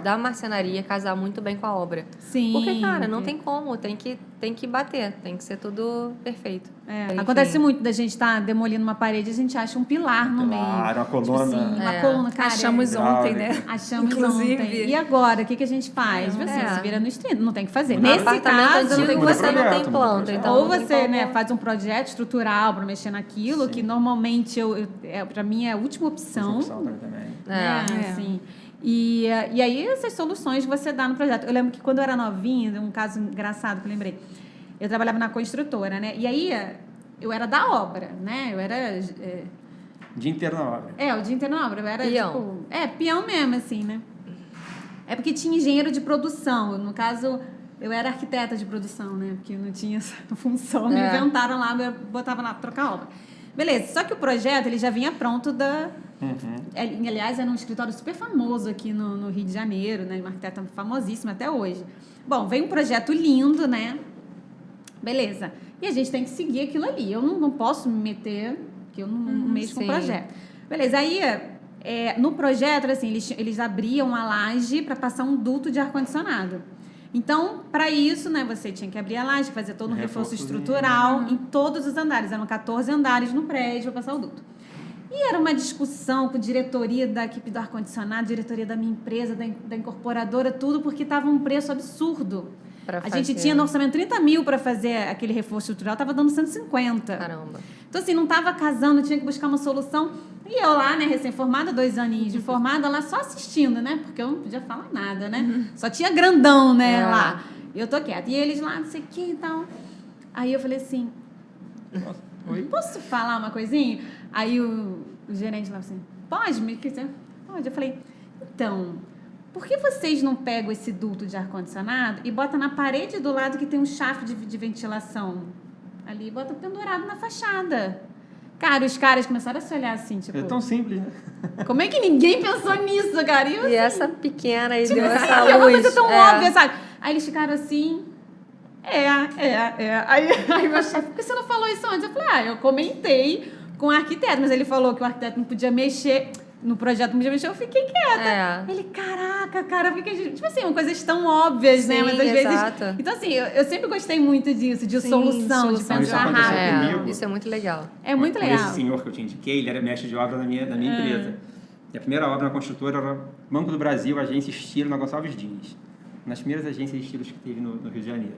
da marcenaria casar muito bem com a obra. Sim. Porque, cara, não tem como, tem que bater, tem que ser tudo perfeito. Enfim. Acontece muito da gente estar demolindo uma parede e a gente acha um pilar no meio. Uma coluna. Tipo assim, uma É. coluna, cara. Achamos ontem, né? Achamos Inclusive. ontem. E agora, o que a gente faz? Você se vira no stream, não tem o que fazer. No Nesse apartamento caso, não tem antigo o que você fazer. não tem Muda planta, projeto. então Ou não tem você, como- né, faz um projeto estrutural para mexer naquilo, que normalmente para mim é a última opção. Opção também. Né, É. assim. E aí essas soluções que você dá no projeto. Eu lembro que quando eu era novinha, um caso engraçado que eu lembrei. Eu trabalhava na construtora, né? E aí eu era da obra, né? Eu era Dia inteiro na obra. o dia inteiro na obra. Eu era Peão. tipo, peão mesmo assim, né? É porque tinha engenheiro de produção. No caso, eu era arquiteta de produção, né? Porque não tinha essa função. Me inventaram lá, eu botava lá pra trocar obra. Beleza, só que o projeto ele já vinha pronto da. Aliás, era um escritório super famoso aqui no Rio de Janeiro, né? Uma arquiteta famosíssima até hoje. Bom, veio um projeto lindo, né? Beleza. E a gente tem que seguir aquilo ali. Eu não posso me meter, porque eu não mexo com o sim. projeto. Beleza, aí no projeto, assim, eles abriam a laje para passar um duto de ar-condicionado. Então, para isso, né, você tinha que abrir a laje, fazer todo um reforço Reforçozinho. estrutural em todos os andares. Eram 14 andares no prédio para passar o duto. E era uma discussão com a diretoria da equipe do ar-condicionado, diretoria da minha empresa, da incorporadora, tudo, porque estava um preço absurdo. Pra A gente fazer. tinha no orçamento 30 mil para fazer aquele reforço estrutural, estava dando 150. Caramba. Então, assim, não estava casando, tinha que buscar uma solução. E eu lá, né, recém-formada, 2 aninhos de formada, lá só assistindo, né? Porque eu não podia falar nada, né? Só tinha grandão, né, lá. E eu tô quieta. E eles lá, não sei o que e tal. Aí eu falei assim, Oi? posso falar uma coisinha? Aí o gerente lá assim, pode? Pode. Eu falei, então, por que vocês não pegam esse duto de ar-condicionado e botam na parede do lado que tem um chafre de ventilação? Ali, bota pendurado na fachada. Cara, os caras começaram a se olhar assim, tipo... É tão simples, né? Como é que ninguém pensou nisso, cara? E eu, E essa pequena aí tipo, deu essa é uma luz. coisa tão é. óbvia, sabe? Aí eles ficaram assim... Aí meu chefe, por que você não falou isso antes? Eu falei, eu comentei com o arquiteto, mas ele falou que o arquiteto não podia mexer... No projeto não podia mexer, eu fiquei quieta. É. Ele, caraca, cara, porque a gente... Tipo assim, coisas tão óbvias, né? Sim, Mas às exato. vezes... Então, assim, eu sempre gostei muito disso, de Sim, solução, de solução. pensar Isso aconteceu rápido. comigo. Isso é muito legal. É muito Com legal. Esse senhor que eu te indiquei, ele era mestre de obra na minha empresa. E a primeira obra na construtora era Banco do Brasil, agência Estilo, na Gonçalves Dias. Nas primeiras agências de estilos que teve no Rio de Janeiro.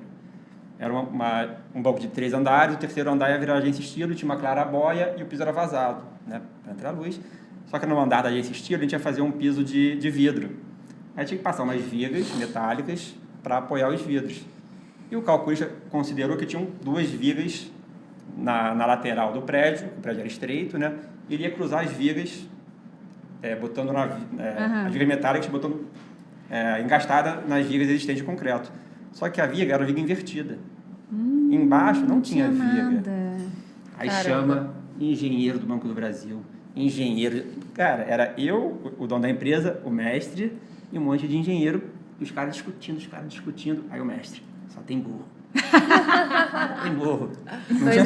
Era um banco de 3 andares, o terceiro andar ia virar agência Estilo, tinha uma claraboia e o piso era vazado, né, para entrar a luz. Só que no andar da agência Estilo, a gente ia fazer um piso de vidro. Aí tinha que passar umas vigas metálicas para apoiar os vidros. E o calculista considerou que tinham 2 vigas na lateral do prédio, o prédio era estreito, né? E ele ia cruzar as vigas, botando as vigas metálicas, botando engastada nas vigas existentes de concreto. Só que a viga era a viga invertida. Embaixo não tinha viga. Nada. Aí Caramba. chama engenheiro do Banco do Brasil. Engenheiro. Cara, era eu, o dono da empresa, o mestre, e um monte de engenheiro, e os caras discutindo. Aí o mestre, só tem burro. Tem burro.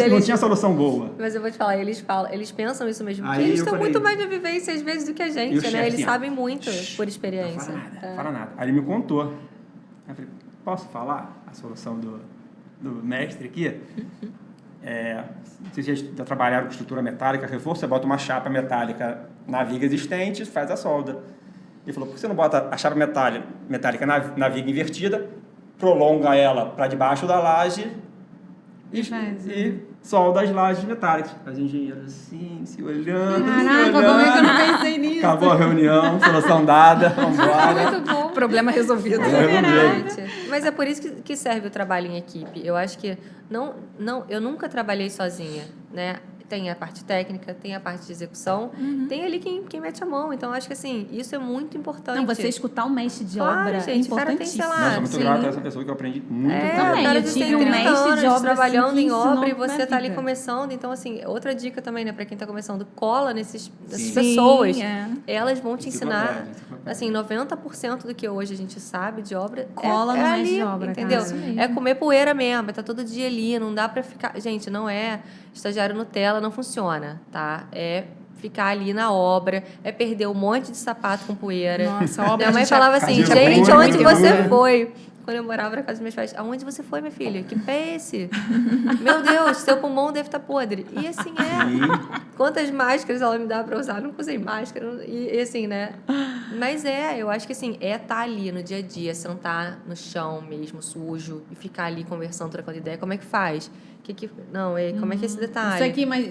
Não tinha solução boa. Mas eu vou te falar, eles pensam isso mesmo. Porque Aí eles eu têm falei- muito mais de vivência, às vezes, do que a E o gente, chefe né? Eles assim, ó, sabem muito por Não experiência. fala nada, fala nada. Aí ele me contou. Aí eu falei, posso falar a solução do mestre aqui? Vocês já trabalharam com estrutura metálica, reforço, você bota uma chapa metálica na viga existente, faz a solda. Ele falou, por que você não bota a chapa metálica na viga invertida, prolonga ela para debaixo da laje e solda as lajes metálicas? Os engenheiros assim, se olhando, Caraca, como é que eu não pensei nisso? Acabou a reunião, solução dada, vamos embora. Muito bom. Problema resolvido. Exatamente. Mas é por isso que serve o trabalho em equipe. Eu acho que eu nunca trabalhei sozinha, né? Tem a parte técnica, tem a parte de execução, tem ali quem mete a mão. Então, acho que assim, isso é muito importante. Não, você escutar o mestre de Claro, obra gente, é o cara tem, sei importantíssimo. lá, Mas eu sou muito sim. grato a essa pessoa que eu aprendi muito É, também. o cara eu de tive tem um 30 mestre de anos obra, trabalhando assim, que em obra e ensinou você minha tá ali vida. começando. Então, assim, outra dica também, né, para quem tá começando, cola nessas Sim. pessoas. Sim, é. Elas vão te ensinar. Enciclopédia. Assim, 90% do que hoje a gente sabe de obra Cola no é mestre ali, de obra, entendeu? cara. Isso mesmo. É comer poeira mesmo, tá todo dia ali, não dá pra ficar... Gente, não é estagiário Nutella, não funciona, tá? É ficar ali na obra, é perder um monte de sapato com poeira. Nossa, a obra Minha a mãe gente falava aprende assim, muito, gente, muito, onde muito. você foi? Quando eu morava na casa dos meus pais, aonde você foi, minha filha? Que pé é esse? Meu Deus, seu pulmão deve estar podre. E assim Quantas máscaras ela me dá pra usar? Eu nunca usei máscara. E assim, né? Mas eu acho que assim, estar ali no dia a dia, sentar no chão mesmo, sujo, e ficar ali conversando, trocando ideia. Como é que faz? Como é que é esse detalhe?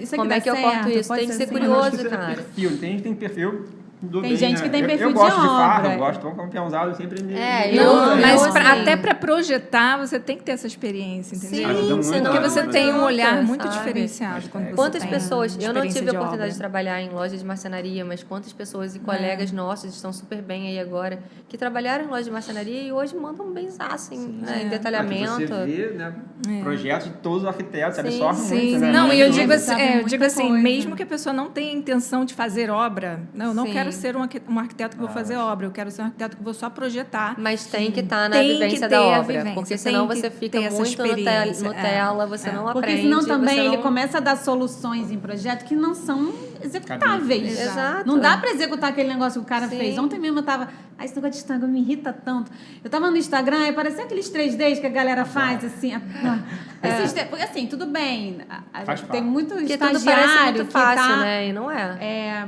Isso aqui Como dá é que eu certo, corto isso? pode Tem que ser assim. Mas eu acho que curioso, isso é cara. perfil. Tem gente que tem perfil do Tem bem, gente né? que tem perfil eu de gosto de farra, obra. eu gosto de um peãozado sempre me... Eu- Mas assim, até para projetar, você tem que ter essa experiência, entendeu? Ajuda muito, senão Porque né? você não tem um adianta, olhar muito sabe? diferenciado quando você Quantas tem pessoas, eu não experiência tive a de oportunidade obra. de trabalhar em loja de marcenaria, mas quantas pessoas e colegas nossos estão super bem aí agora, que trabalharam em loja de marcenaria e hoje mandam benzaço em detalhamento. Aqui você vê, né, projetos de todos os arquitetos, Sim, absorve Sim, muito, né? não, e eu digo Sabe assim, muita coisa. mesmo que a pessoa não tenha intenção de fazer obra, não, eu não Sim. quero ser um arquiteto que vou fazer obra, eu quero ser um arquiteto que vou só projetar. Mas tem que estar na Tem que vivência ter da a obra, vivência, porque tem senão que você fica ter essa muito experiência, Nutella, você não Porque aprende. senão também você ele não... começa a dar soluções em projeto que não são executáveis. Exato. Não dá pra executar aquele negócio que o cara Sim. fez. Ontem mesmo eu tava... esse negócio de Instagram me irrita tanto. Eu tava no Instagram e parecia aqueles 3Ds que a galera faz, assim. Porque assim, tudo bem. Faz Tem parte. muito Porque tudo estagiário parece muito que fácil, tá... né? E não é.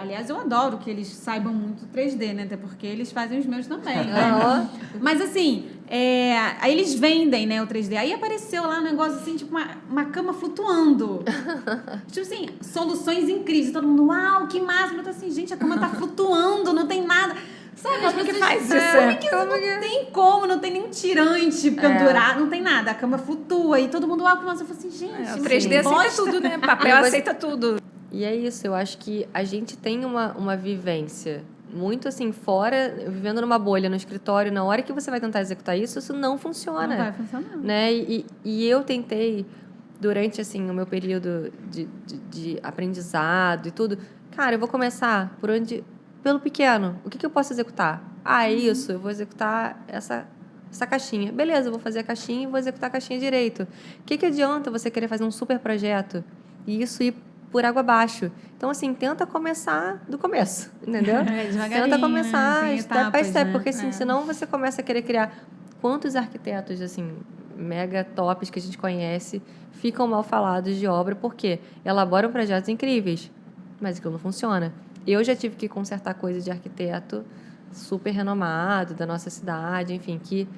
Aliás, eu adoro que eles saibam muito 3D, né? Até porque eles fazem os meus também, né? Aham. Mas assim, aí eles vendem, né, o 3D. Aí apareceu lá um negócio assim, tipo uma cama flutuando. Tipo assim, soluções incríveis. Todo mundo, uau, que massa. Eu tô assim, gente, a cama tá flutuando, não tem nada. Sabe, as Como que pessoas- faz isso? Como que isso não tem como, não tem nenhum tirante pendurado, não tem nada. A cama flutua e todo mundo, uau, que massa. Eu falei assim, gente, O 3D aceita bosta. tudo, né? Papel Mas- aceita tudo. E é isso, eu acho que a gente tem uma vivência muito assim, fora, vivendo numa bolha no escritório, na hora que você vai tentar executar isso não funciona. Não vai funcionar. Né? E eu tentei durante, assim, o meu período de aprendizado e tudo, cara, eu vou começar pelo pequeno. O que eu posso executar? É isso, eu vou executar essa caixinha. Beleza, eu vou fazer a caixinha e vou executar a caixinha direito. O que adianta você querer fazer um super projeto e isso ir por água abaixo? Então, assim, tenta começar do começo, entendeu? Devagarinho, Tenta começar né? Tem step by etapas, step, né? porque assim, senão você começa a querer criar... Quantos arquitetos, assim, mega tops que a gente conhece ficam mal falados de obra porque elaboram projetos incríveis, mas aquilo não funciona. Eu já tive que consertar coisa de arquiteto super renomado da nossa cidade, enfim, que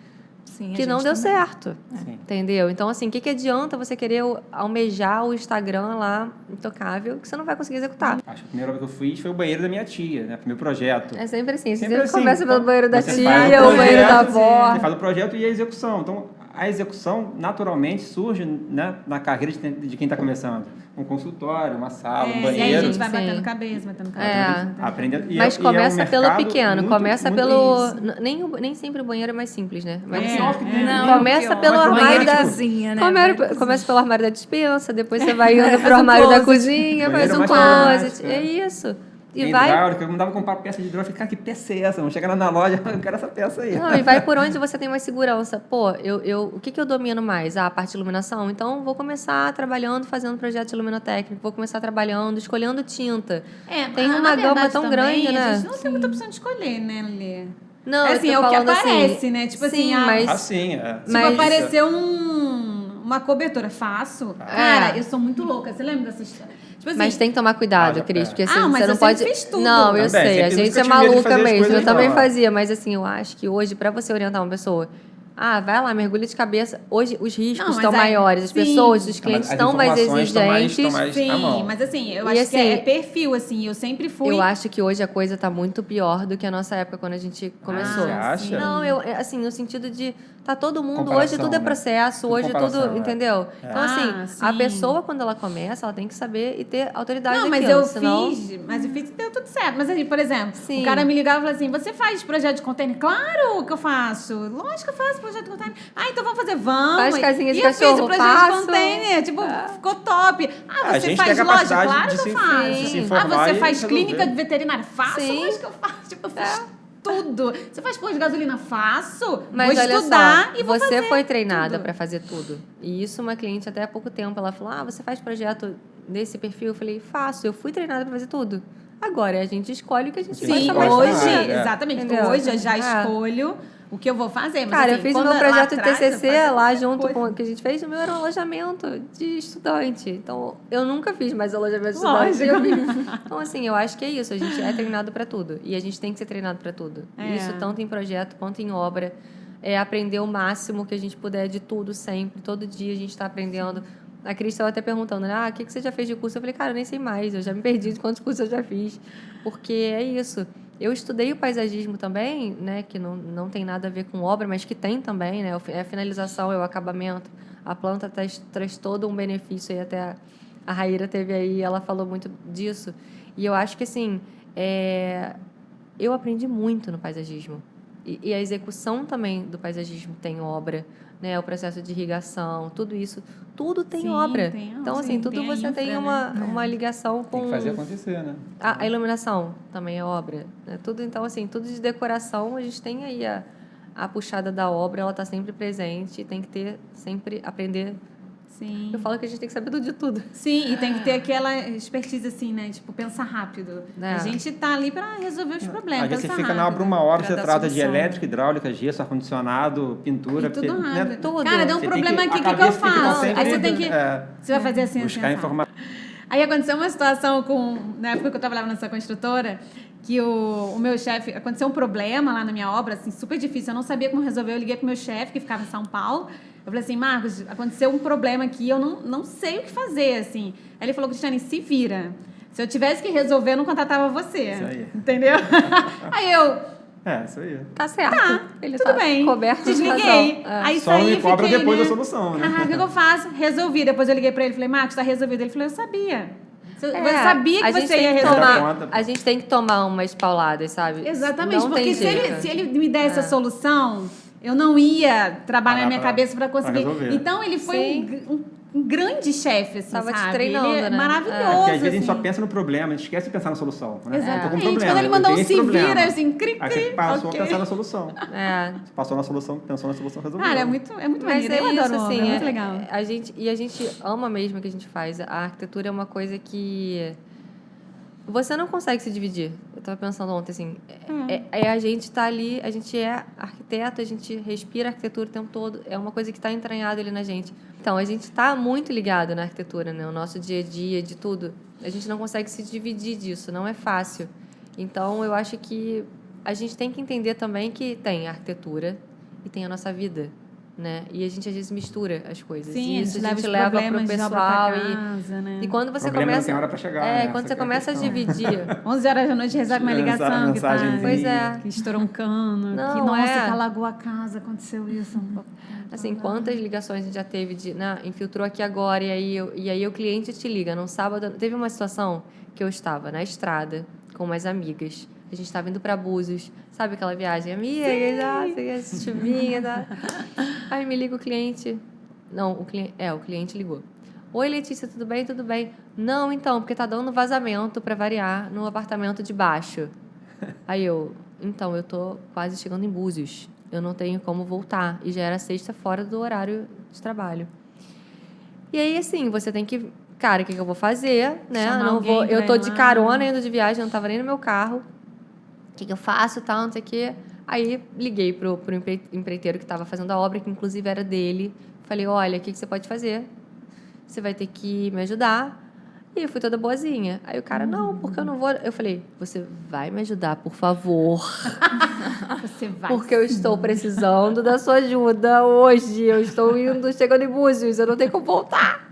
Sim, não deu também. certo, Sim. entendeu? Então, assim, o que adianta você querer almejar o Instagram lá, intocável, que você não vai conseguir executar? Acho que a primeira obra que eu fiz foi o banheiro da minha tia, né? Primeiro projeto. É sempre assim, você Sempre sempre assim. começa pelo Então, banheiro da você tia faz ou o banheiro da projeto, avó. Você faz o projeto e a execução. Então, a execução, naturalmente, surge, né, na carreira de quem está começando. Um consultório, uma sala, um E aí a banheiro. gente vai Sim. batendo cabeça. Aprendendo. Mas é um começa pelo mercado pequeno, muito, começa muito pelo... isso. Nem sempre o banheiro é mais simples, né? Mas, É, assim, Pior que tem, Não, né? começa pior. pelo Mas armário banheiro da... de cozinha, né? Começa pelo armário da despensa, depois você vai indo pro armário da cozinha, faz Banheiro um mais closet. problemático, É é. isso. E Tem vai... hidráulica, eu mandava comprar peça de hidráulica, cara, que peça é essa? Vamos chegar lá na loja, eu quero essa peça aí. Não, e vai por onde você tem mais segurança. Pô, o que eu domino mais? A parte de iluminação? Então, vou começar trabalhando, fazendo projeto de iluminotécnico. Vou começar trabalhando, escolhendo tinta. Tem na uma gama verdade, tão também, grande, né? A gente não tem muita opção de escolher, né, Lê? Não, É eu assim, tô é o que falando aparece, assim, né? Tipo sim, assim, mas... Assim, é. Tipo, Mas- apareceu uma cobertura. Faço. Cara, eu sou muito louca. Você lembra dessa história? Tipo assim, Mas tem que tomar cuidado, já- Cris, porque assim, Ah, mas você não eu sempre pode... fiz tudo. Não, eu Também, sei, a sempre gente nunca é tive medo de maluca fazer as mesmo, coisas eu também igual. fazia, mas assim, eu acho que hoje, pra você orientar uma pessoa, vai lá, mergulha de cabeça, hoje os riscos Não, mas estão aí- maiores, as sim. pessoas, os Não, mas clientes as estão mais informações estão mais- exigentes, estão mais- à sim, mão. mas assim, eu E acho assim, que é perfil, assim. Eu sempre fui... eu acho que hoje a coisa tá muito pior do que a nossa época quando a gente começou. você acha? Não, assim, no sentido de tá todo mundo, Comparação, hoje tudo é né? processo, Tudo hoje comparação, tudo, é. entendeu? Então assim, a sim. pessoa quando ela começa, ela tem que saber e ter autoridade Não, mas daquilo, eu senão... fiz e deu tudo certo. Mas assim, por exemplo, Sim. o cara me ligava e falava assim, você faz projeto de container? Claro que eu faço. Lógico que eu faço projeto de container. Então vamos fazer, vamos. Faz casinha de e eu fiz cachorro, o projeto faço. de container, tipo, ficou top. A Você gente faz tem a loja? capacidade Claro de que eu se- faço. de se informar Você e faz resolver. clínica de veterinário? Faço, Sim. lógico que eu faço. Tipo, eu fiz tudo. Você faz posto de gasolina? Faço. Mas vou olha estudar só, e vou você fazer foi treinada tudo. para fazer tudo. E isso uma cliente até há pouco tempo, ela falou: você faz projeto desse perfil? Eu falei: faço, eu fui treinada para fazer tudo. Agora a gente escolhe o que a gente Sim, Sim, gosta mais de hoje, fazer. é. exatamente. Entendeu? Hoje eu já É. escolho o que eu vou fazer. Mas, Cara, assim, eu fiz o quando meu lá projeto de atrás, eu TCC fazia lá qualquer junto coisa. com o que a gente fez, o meu era um alojamento de estudante. Então, eu nunca fiz mais alojamento de estudante. Então, assim, eu acho que é isso. A gente é treinado para tudo. E a gente tem que ser treinado para tudo. É. Isso tanto em projeto quanto em obra. É aprender o máximo que a gente puder de tudo sempre. Todo dia a gente está aprendendo. A Cris estava até perguntando, né? O que você já fez de curso? Eu falei, cara, eu nem sei mais. Eu já me perdi de quantos cursos eu já fiz. Porque é isso. Eu estudei o paisagismo também, né? Que não tem nada a ver com obra, mas que tem também, né? É a finalização, é o acabamento. A planta traz todo um benefício. E até a Raíra teve aí, ela falou muito disso. E eu acho que, assim, eu aprendi muito no paisagismo. E a execução também do paisagismo tem obra, né? O processo de irrigação, tudo isso, tudo tem Sim, obra. tem, Então, assim, sim, tudo tem a você tem infra, né? uma ligação com... Tem que fazer acontecer, né? A iluminação também é obra. Né? Tudo, então, assim, tudo de decoração, a gente tem aí a puxada da obra, ela está sempre presente, tem que ter, sempre aprender. Sim. Eu falo que a gente tem que saber de tudo. Sim, e tem que ter aquela expertise assim, né? Tipo, pensar rápido. É. A gente tá ali para resolver os problemas. Às vezes você pensar fica na rápido. obra uma hora, Pra você dar trata de solução. elétrica, hidráulica, gesso, ar-condicionado, pintura. E tudo né? rápido. Tudo. Cara, deu um Você tem problema que- aqui, o a que eu cabeça tem que faço? sempre, Aí você tem que... Você vai fazer assim, buscar assim, informação. Aí aconteceu uma situação na época que eu trabalhava nessa construtora, que o meu chefe, aconteceu um problema lá na minha obra, assim, super difícil, eu não sabia como resolver, eu liguei pro meu chefe, que ficava em São Paulo, eu falei assim, Marcos, aconteceu um problema aqui, eu não sei o que fazer, assim. Aí ele falou, Cristiane, se vira. Se eu tivesse que resolver, eu não contratava você. Isso aí. Entendeu? Aí eu, Isso aí. Tá certo. Ele tudo tá bem, coberto de desliguei. razão. Aí Só não saí me cobra fiquei, depois né? da solução, né? O que eu faço? Resolvi. Depois eu liguei pra ele e falei, Marcos, tá resolvido. Ele falou, eu sabia. Eu sabia que a gente você tem ia que resolver. tomar, Conta, pô. a gente tem que tomar umas pauladas, sabe? Exatamente, Não porque tem se jeito. ele me der essa solução, eu não ia trabalhar na minha pra- cabeça para conseguir. pra resolver. Então ele foi Sim. um um grande chefe, assim, Tava te sabe? treinando, Ele é né? maravilhoso, Porque às vezes a gente só assim. pensa no problema, a gente esquece de pensar na solução. Né? Exatamente. Eu tô com um problema, Quando ele eu mandou tenho um esse se problema. vira, assim, cri, Aí você cri, passou ok. a pensar na solução. É. Você passou na solução, pensou na solução, resolveu. Cara, é muito Mas maneiro. é Eu isso, adoro obra, assim, é muito legal. a gente ama mesmo o que a gente faz. A arquitetura é uma coisa que você não consegue se dividir. Eu tava pensando ontem, assim, a gente tá ali, a gente é arquiteto, a gente respira arquitetura o tempo todo, é uma coisa que está entranhada ali na gente. Então, a gente está muito ligado na arquitetura, né? O nosso dia a dia, de tudo. A gente não consegue se dividir disso, não é fácil. Então, eu acho que a gente tem que entender também que tem a arquitetura e tem a nossa vida, né? E a gente às vezes mistura as coisas. Sim, e isso a gente os leva pro problemas de obra pessoal pra casa, né? e quando você Problema não começa tem hora pra chegar, é, né? quando Essa você que é a começa a questão. dividir 11 horas da noite recebe uma ligação que tá... Mensagenzinha. Pois é. Que estourou um cano, Não, que, nossa, é. que alagou a casa, aconteceu isso. assim, quantas ligações a gente já teve de, né, infiltrou aqui agora e aí o cliente te liga no sábado. Teve uma situação que eu estava na estrada com umas amigas. A gente estava indo para Búzios, sabe aquela viagem? Amigas, chuvinha, tá? Aí me liga o cliente. Não, o cliente ligou. Oi, Letícia, tudo bem? Tudo bem. Não, então, porque tá dando vazamento para variar no apartamento de baixo. Aí eu tô quase chegando em Búzios. Eu não tenho como voltar. E já era sexta fora do horário de trabalho. E aí, assim, você tem que... Cara, o que eu vou fazer, né? Chamar Não alguém vou, eu pra tô ir de lá. carona indo de viagem, eu não tava nem no meu carro. O que eu faço, tal, não sei o quê. Aí, liguei pro empreiteiro que estava fazendo a obra, que inclusive era dele. Falei, olha, o que você pode fazer? Você vai ter que me ajudar. E eu fui toda boazinha. Aí o cara, não, porque eu não vou... Eu falei, você vai me ajudar, por favor. Você vai. Porque eu estou precisando da sua ajuda hoje. Eu estou chegando em Búzios, eu não tenho como voltar.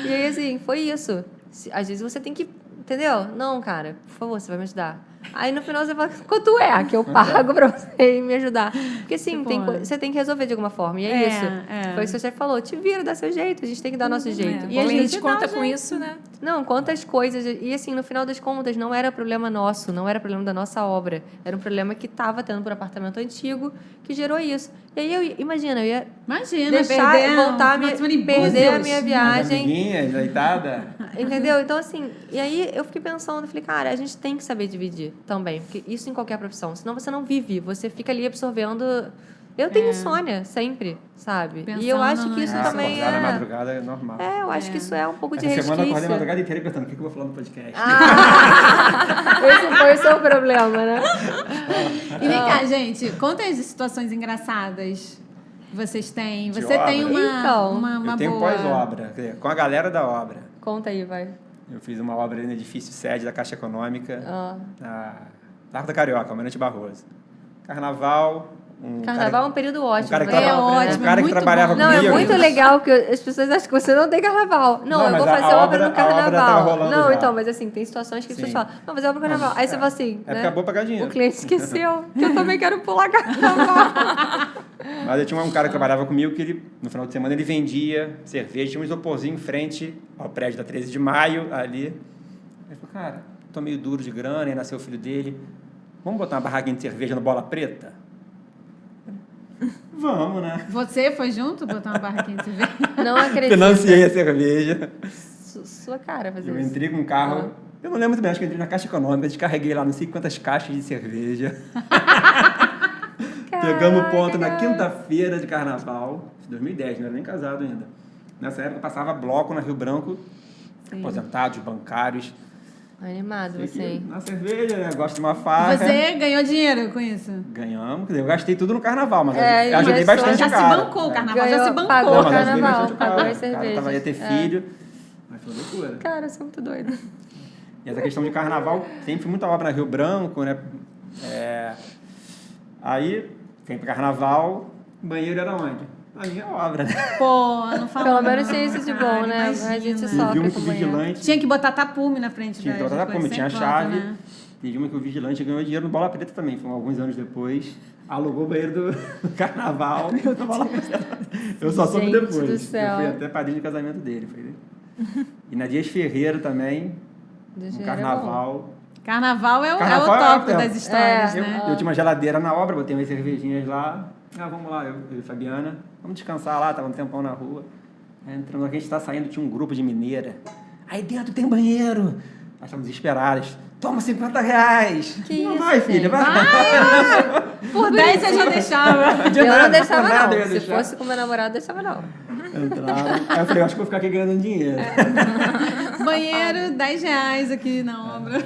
E aí, assim, foi isso. Às vezes você tem que... Entendeu? Não, cara, por favor, você vai me ajudar. Aí no final você fala, quanto é que eu pago pra você ir me ajudar? Porque assim, você tem que resolver de alguma forma. E é isso. Foi isso que o chefe falou. Te vira, dá seu jeito. A gente tem que dar nosso jeito. E a gente conta com isso, né? Não, quantas coisas. E assim, no final das contas, não era problema nosso, não era problema da nossa obra. Era um problema que estava tendo por apartamento antigo que gerou isso. E aí, imagina, eu ia deixar, voltar, perder a minha viagem. Amiguinha, deitada. Entendeu? Então, assim, e aí eu fiquei pensando, falei, cara, a gente tem que saber dividir também, porque isso em qualquer profissão, senão você não vive, você fica ali absorvendo. Eu tenho insônia, sempre, sabe? Pensando e eu acho que isso também acordar na é... madrugada é normal. eu acho que isso é um pouco de Essa resquício. semana eu acordei a madrugada inteira pensando, o que eu vou falar no podcast? Esse foi o seu problema, né? E vem cá, gente, quantas situações engraçadas vocês têm? De Você tem obra? uma Eu tenho boa... pós-obra, quer dizer, com a galera da obra. Conta aí, vai. Eu fiz uma obra ali no edifício sede da Caixa Econômica, Ah. na Largo da Carioca, Almirante Barroso. Carnaval... Carnaval é um período ótimo. cara que né? traba- ótimo, um cara que muito trabalhava bom. Não, comigo. é muito legal, porque as pessoas acham que você não tem carnaval. Não, eu mas vou a fazer obra obra- no a obra tava carnaval. rolando Não, já. então, mas assim, tem situações que as pessoas Sim. falam, não, fazer obra no carnaval. Aí você fala assim, É né? porque é bom pagar dinheiro. O cliente esqueceu que eu também quero pular carnaval. Mas eu tinha um cara que trabalhava comigo que ele, no final de semana ele vendia cerveja, tinha um isoporzinho em frente ao prédio da 13 de maio, ali. Ele falou, cara, tô meio duro de grana, aí nasceu o filho dele. Vamos botar uma barraquinha de cerveja no Bola Preta? Vamos, né? Você foi junto botar uma barraquinha de cerveja? Não acredito. Financiei a cerveja. Sua cara fazer Eu isso. entrei com um carro, eu não lembro muito bem, acho que eu entrei na Caixa Econômica, descarreguei lá não sei quantas caixas de cerveja. Pegamos ponto na quinta-feira de carnaval, 2010, não era nem casado ainda. Nessa época passava bloco na Rio Branco, aposentados, bancários. Animado Sei você, que, hein? na cerveja, né? Gosto de uma faca. Você ganhou dinheiro com isso? Ganhamos, quer dizer, eu gastei tudo no carnaval, mas É, eu ajudei investiu. bastante Já o se cara. bancou o É. carnaval, já se bancou. Pagou Não, o mas eu ajudei carnaval, bastante o cara. pagou as O cara cervejas. tava, ia ter filho, mas foi loucura. Cara, eu sou muito doida. E essa questão de carnaval, sempre fui muita obra na Rio Branco, né? Aí, sempre carnaval, banheiro era onde? A minha obra, né? Pô, não fala Pelo não, menos tinha isso de bom, cara, né? imagina. A gente E sofre viu com que o banheiro. vigilante... Tinha que botar tapume na frente Tinha que das botar tapume, coisas, tinha a sempre chave. bota, né? Teve uma que o vigilante ganhou dinheiro no Bola Preta também, foi alguns anos depois. Alugou o banheiro do carnaval. No Bola Preta. Eu só soube Gente depois. do céu. Eu fui até padrinho de casamento dele. Foi. E na Dias Ferreira também, um carnaval. Carnaval é o Carnaval tópico é- das histórias, eu, né? eu tinha uma geladeira na obra, botei umas cervejinhas lá. Ah, vamos lá, eu e Fabiana. Vamos descansar lá, tava um tempão na rua. Entrando aqui, a gente tá saindo, tinha um grupo de mineira. Aí dentro tem banheiro. Nós estamos desesperados. Toma R$50. Que não isso, vai, filha, gente? vai. Por 10 eu já deixava. De Eu nada, não deixava, por nada eu não. ia Se deixar. fosse com meu namorado, deixava, não. Entraram. Aí eu falei, acho que vou ficar aqui ganhando dinheiro. Banheiro, R$10 aqui na obra.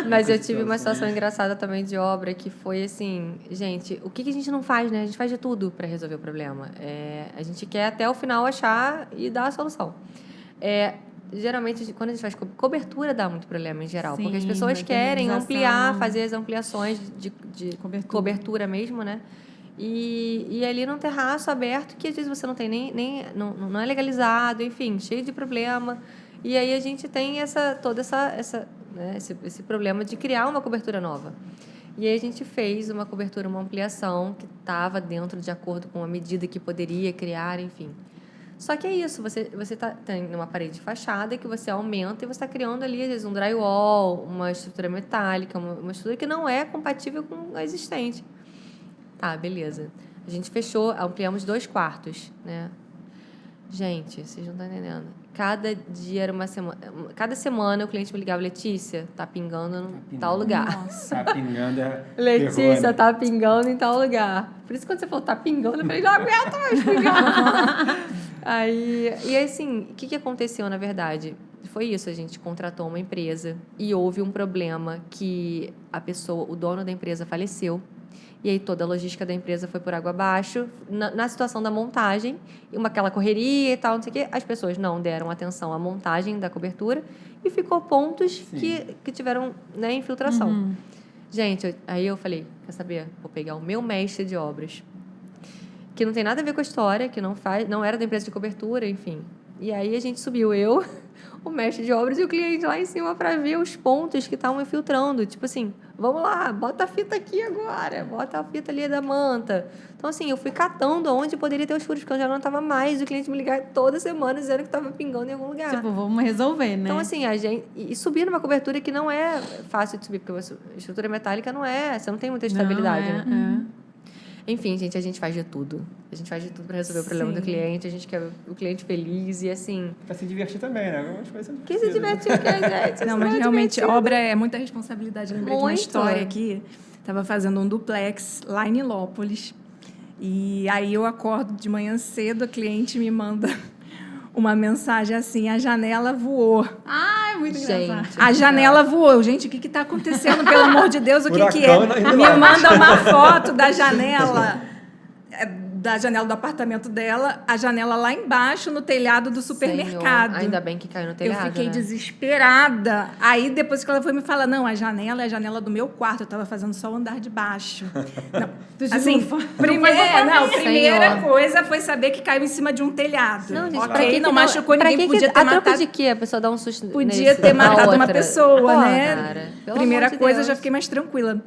Mas eu tive uma situação engraçada também de obra que foi assim, gente, o que a gente não faz, né? A gente faz de tudo para resolver o problema. A gente quer até o final achar e dar a solução. Geralmente, quando a gente faz cobertura, dá muito problema em geral, porque as Sim, pessoas querem materialização. ampliar, fazer as ampliações de cobertura mesmo, né? E ali num terraço aberto que às vezes você não tem não é legalizado, enfim, cheio de problema. E aí a gente tem esse problema de criar uma cobertura nova. E aí a gente fez uma cobertura, uma ampliação que estava dentro de acordo com a medida que poderia criar, enfim. Só que é isso, você tem uma parede de fachada que você aumenta e você está criando ali, às vezes, um drywall, uma estrutura metálica, uma estrutura que não é compatível com a existente. Tá, beleza. A gente fechou, ampliamos 2 quartos, né? Gente, vocês não estão entendendo. Cada dia era uma semana. Cada semana o cliente me ligava, Letícia, tá pingando em tal lugar. Tá pingando Letícia, tá pingando em tal lugar. Por isso, quando você falou, tá pingando, eu falei, não aguento mais pingar. E assim, o que aconteceu, na verdade? Foi isso, a gente contratou uma empresa e houve um problema que o dono da empresa faleceu. E aí toda a logística da empresa foi por água abaixo. Na situação da montagem, aquela correria e tal, não sei o quê, as pessoas não deram atenção à montagem da cobertura e ficou pontos que tiveram, né, infiltração. Uhum. Gente, aí eu falei, quer saber? Vou pegar o meu mestre de obras, que não tem nada a ver com a história, que não era da empresa de cobertura, enfim. E aí a gente subiu, o mestre de obras e o cliente lá em cima para ver os pontos que estavam infiltrando. Tipo assim, vamos lá, bota a fita aqui agora, bota a fita ali da manta. Então, assim, eu fui catando onde poderia ter os furos, porque eu já não estava mais. O cliente me ligava toda semana dizendo que estava pingando em algum lugar. Tipo, vamos resolver, né? Então, assim, a gente... E subir numa cobertura que não é fácil de subir, porque a estrutura metálica não é... Você não tem muita estabilidade, né? Enfim, gente, a gente faz de tudo. A gente faz de tudo para resolver o problema do cliente. A gente quer o cliente feliz e, assim... Pra se divertir também, né? Algumas coisas são Quem se diverte, gente? Não, mas realmente, obra é muita responsabilidade. Eu lembrei de uma Muito. história aqui. Estava fazendo um duplex lá em Nilópolis. E aí eu acordo de manhã cedo, a cliente me manda uma mensagem assim, a janela voou. Ai, muito engraçado. Gente. A janela voou. Gente, o que está acontecendo? Pelo amor de Deus, o que é? Furacão, Me manda uma foto da janela do apartamento dela, a janela lá embaixo, no telhado do supermercado. Senhor, ainda bem que caiu no telhado, Eu fiquei né? desesperada. Aí, depois que ela foi me falar, não, a janela é a janela do meu quarto. Eu estava fazendo só o andar de baixo. Não, assim, primeira Senhor. coisa foi saber que caiu em cima de um telhado. Não, gente, Ok, pra que não que machucou pra ninguém, que podia ter a troco matado. de quê? A pessoa dá um susto Podia nesse, ter na matado uma outra? pessoa, Pô, né? Cara, pelo Primeira amor de coisa, Deus. já fiquei mais tranquila.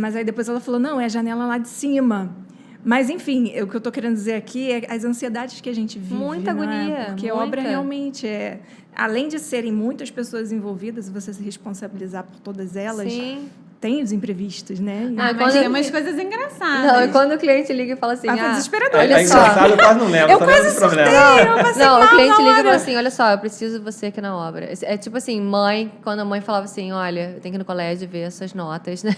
Mas aí depois ela falou, não, é a janela lá de cima. Mas, enfim, o que eu estou querendo dizer aqui é as ansiedades que a gente vive. Muita não é? agonia, Porque muita. obra realmente além de serem muitas pessoas envolvidas, você se responsabilizar por todas elas, Sim. tem os imprevistos, né? Ah, Mas quando- tem umas coisas engraçadas. Não, e quando o cliente liga e fala assim, Foi desesperador. olha É só. engraçado, eu quase não lembro. Eu só quase lembro do problema. eu passei Não, mal o cliente na liga e hora. fala assim, olha só, eu preciso de você aqui na obra. É tipo assim, quando a mãe falava assim, olha, eu tenho que ir no colégio ver essas notas, né?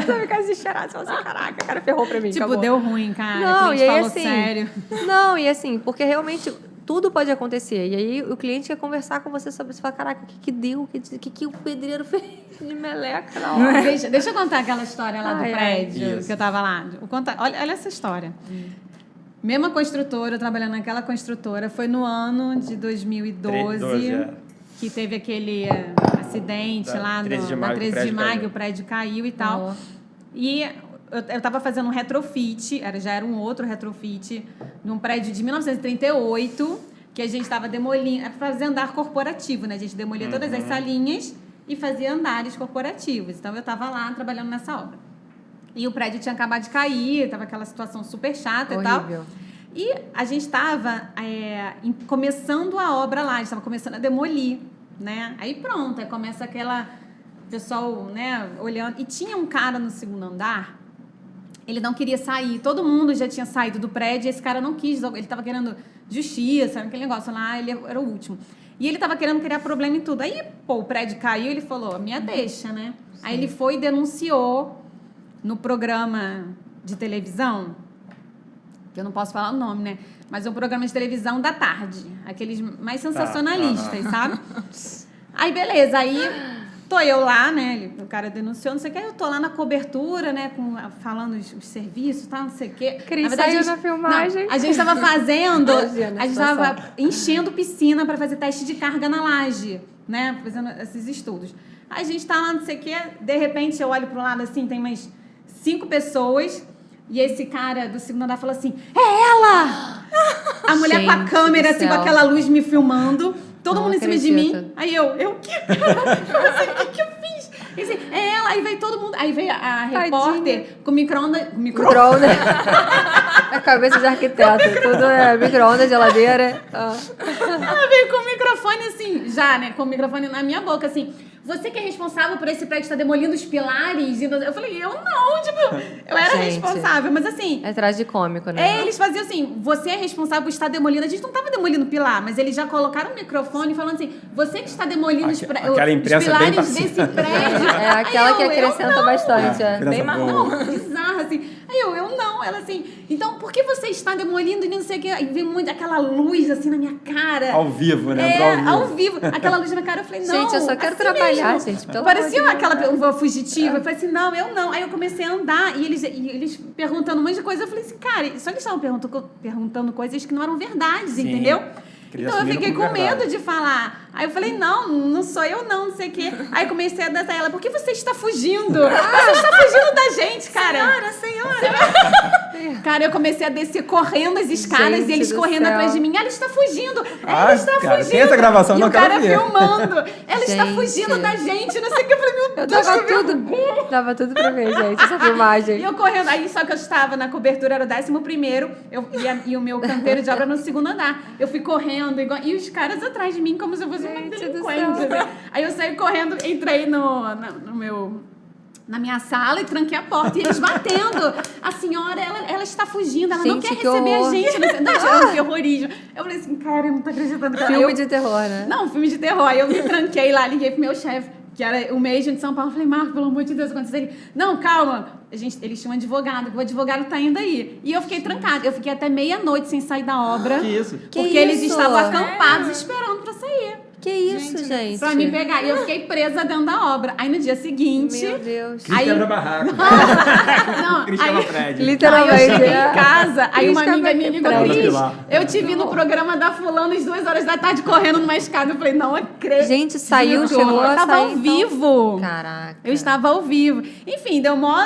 Você fica desesperado, você fala assim, caraca, o cara ferrou pra mim, Tipo, acabou. deu ruim, cara. Não, o e cliente aí falou assim... sério. Não, e assim, porque realmente tudo pode acontecer. E aí o cliente quer conversar com você sobre isso. Você fala, caraca, o que deu? O que o pedreiro fez de meleca na hora? Deixa eu contar aquela história lá do Ai, prédio Isso. que eu tava lá. Olha essa história. Mesma construtora, eu trabalhando naquela construtora, foi no ano de 2012 12, que teve aquele acidente Da lá 13 de na maio, 13 de o prédio maio, caiu. o prédio caiu e tal. E eu estava fazendo um retrofit, já era um outro retrofit, num prédio de 1938, que a gente estava demolindo, para fazer andar corporativo, né? A gente demolia todas as salinhas e fazia andares corporativos. Então, eu estava lá trabalhando nessa obra. E o prédio tinha acabado de cair, estava aquela situação super chata e tal. Horrível. E a gente estava começando a obra lá, a gente estava começando a demolir, né? Aí pronto, aí começa aquela... pessoal, né, olhando. E tinha um cara no segundo andar, Ele não queria sair. Todo mundo já tinha saído do prédio e esse cara não quis. Ele estava querendo justiça, aquele negócio lá, ele era o último. E ele estava querendo criar problema em tudo. Aí, o prédio caiu e ele falou, minha deixa, né? Sim. Aí ele foi e denunciou no programa de televisão, que eu não posso falar o nome, né? Mas é um programa de televisão da tarde. Aqueles mais sensacionalistas, sabe? Aí, beleza. Aí... Tô eu lá, né? O cara denunciou, não sei o que. Aí eu tô lá na cobertura, né? Falando os serviços, tal, não sei o quê. Cris saiu na filmagem. Não, a gente tava fazendo... a gente tava enchendo piscina para fazer teste de carga na laje, né? Fazendo esses estudos. Aí a gente tá lá, não sei o quê. De repente, eu olho pro lado, assim, tem mais 5 pessoas. E esse cara do segundo andar falou assim, é ela! A mulher com a câmera, assim, com aquela luz me filmando. Todo mundo em cima de mim. Aí eu o quê? O que eu fiz? E assim, é ela. Aí veio todo mundo. Aí veio a repórter com micro-ondas. Micro-ondas. A cabeça de arquiteto. Tudo é micro-ondas, geladeira. Ela veio com o microfone assim, já, né? Com o microfone na minha boca, assim. Você que é responsável por esse prédio estar demolindo os pilares? Eu falei, eu não, tipo, eu era responsável, mas assim... É tragicômico, né? Eles faziam assim, você é responsável por estar demolindo. A gente não estava demolindo pilar, mas eles já colocaram o microfone falando assim, você que está demolindo os pilares desse prédio. É aquela que acrescenta bastante. Bem marrom, bizarro, assim. Aí eu não, ela assim, então por que você está demolindo e não sei o que? Aí vem muito aquela luz assim na minha cara. Ao vivo, né? Ao vivo. Aquela luz na minha cara, eu falei, não. Gente, eu só quero trabalhar, gente. Parecia aquela fugitiva. Eu falei assim, não, eu não. Aí eu comecei a andar e eles perguntando um monte de coisa. Eu falei assim, cara, só que eles estavam perguntando coisas que não eram verdades, entendeu? Então eu fiquei com medo de falar. Aí eu falei, não sou eu não sei o quê. Aí comecei a dançar ela, por que você está fugindo? Você está fugindo da gente, cara. Senhora. Cara, eu comecei a descer correndo as escadas e eles correndo atrás de mim. Ela está fugindo. Ela está fugindo. Tem essa gravação, e não o cara filmando. Ela está fugindo da gente, não sei o que. Eu falei, meu Deus, dava tudo pra ver, gente, essa filmagem. E eu correndo. Aí só que eu estava na cobertura, era o 11º, e o meu canteiro de obra no 2º andar. Eu fui correndo, e os caras atrás de mim, como se eu fosse uma delinquente. Né? Aí eu saí correndo, entrei na minha sala e tranquei a porta. E eles batendo. A senhora, ela está fugindo, ela não quer receber a gente. Não, que horrorismo. Eu falei assim, cara, eu não tô acreditando. Filme de terror, né? Não, filme de terror. Aí eu me tranquei lá, liguei pro meu chefe, que era o mesmo de São Paulo. Eu falei, Marco, pelo amor de Deus, aconteceu ele. Não, calma. Eles tinham um advogado, o advogado tá indo aí. E eu fiquei trancada. Eu fiquei até meia-noite sem sair da obra. Que isso? Porque eles estavam acampados esperando pra sair. Que isso, gente? Pra me pegar. E eu fiquei presa dentro da obra. Aí no dia seguinte... Meu Deus. Cris quebra barraco. Não, Cris quebra prédio. Literalmente. Aí eu cheguei em casa, aí uma amiga me ligou, Cris, lá. eu te vi no programa da fulana às 2 horas da tarde correndo numa escada. Eu falei, não acredito. Gente, saiu, chegou a Eu tava sair, ao vivo. Então. Caraca. Eu estava ao vivo. Enfim, deu mó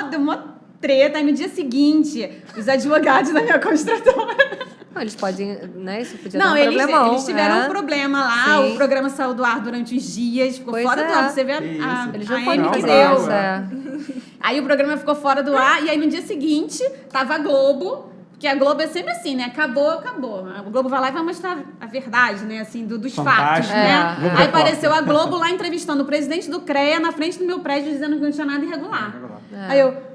treta. Aí no dia seguinte, os advogados da minha construtora... Não, eles podem, né? Isso podia não, dar um problemão. Eles tiveram um problema lá. Sim. O programa saiu do ar durante uns dias, ficou fora do ar. Você vê Eles a não podem M que fazer deu. isso. Aí o programa ficou fora do ar. E aí no dia seguinte, tava a Globo. Porque a Globo é sempre assim, né? Acabou. A Globo vai lá e vai mostrar a verdade, né? Assim, dos fatos, né? Aí apareceu a Globo lá entrevistando o presidente do CREA na frente do meu prédio, dizendo que não tinha nada irregular. Aí eu...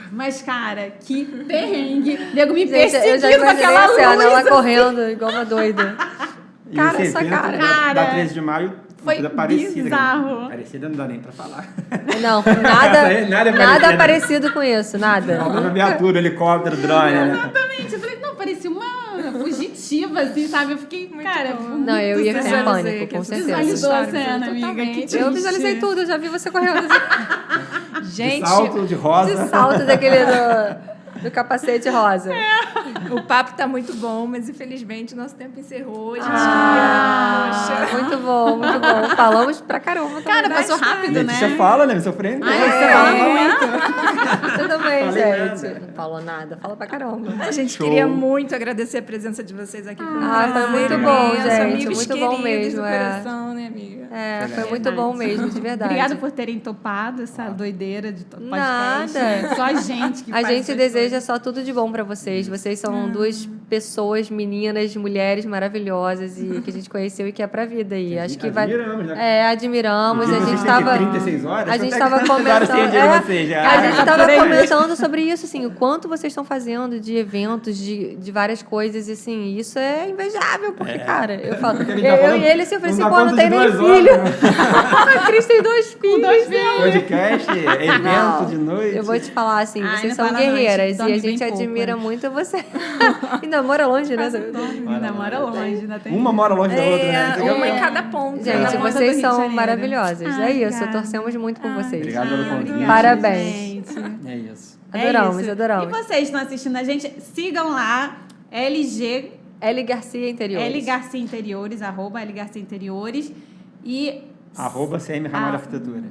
Mas, cara, que perrengue. Nego me perseguindo com aquela luz. Ela correndo igual uma doida. Cara, essa cara. Da 13 de maio, foi coisa parecida. Bizarro. Parecida não dá nem pra falar. Não, nada parecido com isso, nada. Faltando viatura, helicóptero, drone, né? Exatamente. Eu falei, não, parecia uma fugitiva, assim, sabe? Eu fiquei, cara... Não, eu ia ficar em pânico, com certeza. Visualizou a cena, amiga. Eu visualizei tudo, eu já vi você correndo. Gente... De salto, de rosa. De salto daquele do capacete rosa. O papo tá muito bom, mas infelizmente o nosso tempo encerrou. A gente muito bom, muito bom. Falamos pra caramba. Cara, passou rápido, né? Você fala, né? Me surpreendeu. Você fala muito. Tudo bem, Falei gente. nada. Não falou nada, fala pra caramba. A gente queria muito agradecer a presença de vocês aqui. Foi muito bom, gente. Amigos Muito bom queridos mesmo. do coração, né, amiga? Foi muito bom mesmo, de verdade. Obrigada por terem topado essa doideira de podcast. Nada. Só a gente que A faz gente essas deseja coisas. só tudo de bom pra vocês. Vocês são duas pessoas, meninas, mulheres maravilhosas e que a gente conheceu e que é pra vida. E acho que vai. Admiramos, né? Admiramos. A gente Vocês têm tava. 36 horas? A gente Quanto é que tava vocês horas têm de comentando. vocês já? A gente Por tava aí. comentando sobre isso, assim, o quanto vocês estão fazendo de eventos, de várias coisas, e assim, isso é invejável, porque, cara, eu falo. Porque a Eu, gente tá falando- e ele assim, eu falei não assim, dá pô, não conta tem de nem 2 horas, filho. né? A Cris tem 2 filhos. Podcast, evento Não, de noite. Eu vou te falar assim, Ai, vocês não são fala não, guerreiras a gente e a dorme gente bem pouco, admira né? muito você. Ainda mora longe, né? Ainda mora longe, ainda tem. Uma mora longe da outra, né? Isso aqui é Uma em bom. cada ponto. Gente, Na ponta do Rio vocês de são Janeiro. maravilhosas. Ai, É isso, obrigada. torcemos muito por vocês. Obrigado pelo convite. Obrigada, Parabéns. gente. É isso. Adoramos, É isso. adoramos. E vocês estão assistindo a gente, sigam lá, LG, L Garcia Interior. L Garcia Interiores, @L Garcia Interiores e @CM Ramalho Arquitetura.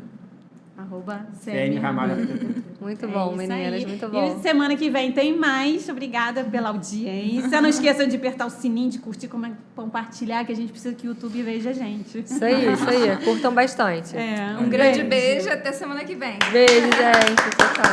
CM Ramalho Arquitetura. Muito bom, isso meninas, aí. muito bom. E semana que vem tem mais. Obrigada pela audiência. Não esqueçam de apertar o sininho, de curtir, compartilhar, que a gente precisa que o YouTube veja a gente. Isso aí, isso aí. Curtam bastante. É, Um grande beijo, até semana que vem. Beijo, gente. Tchau, tchau.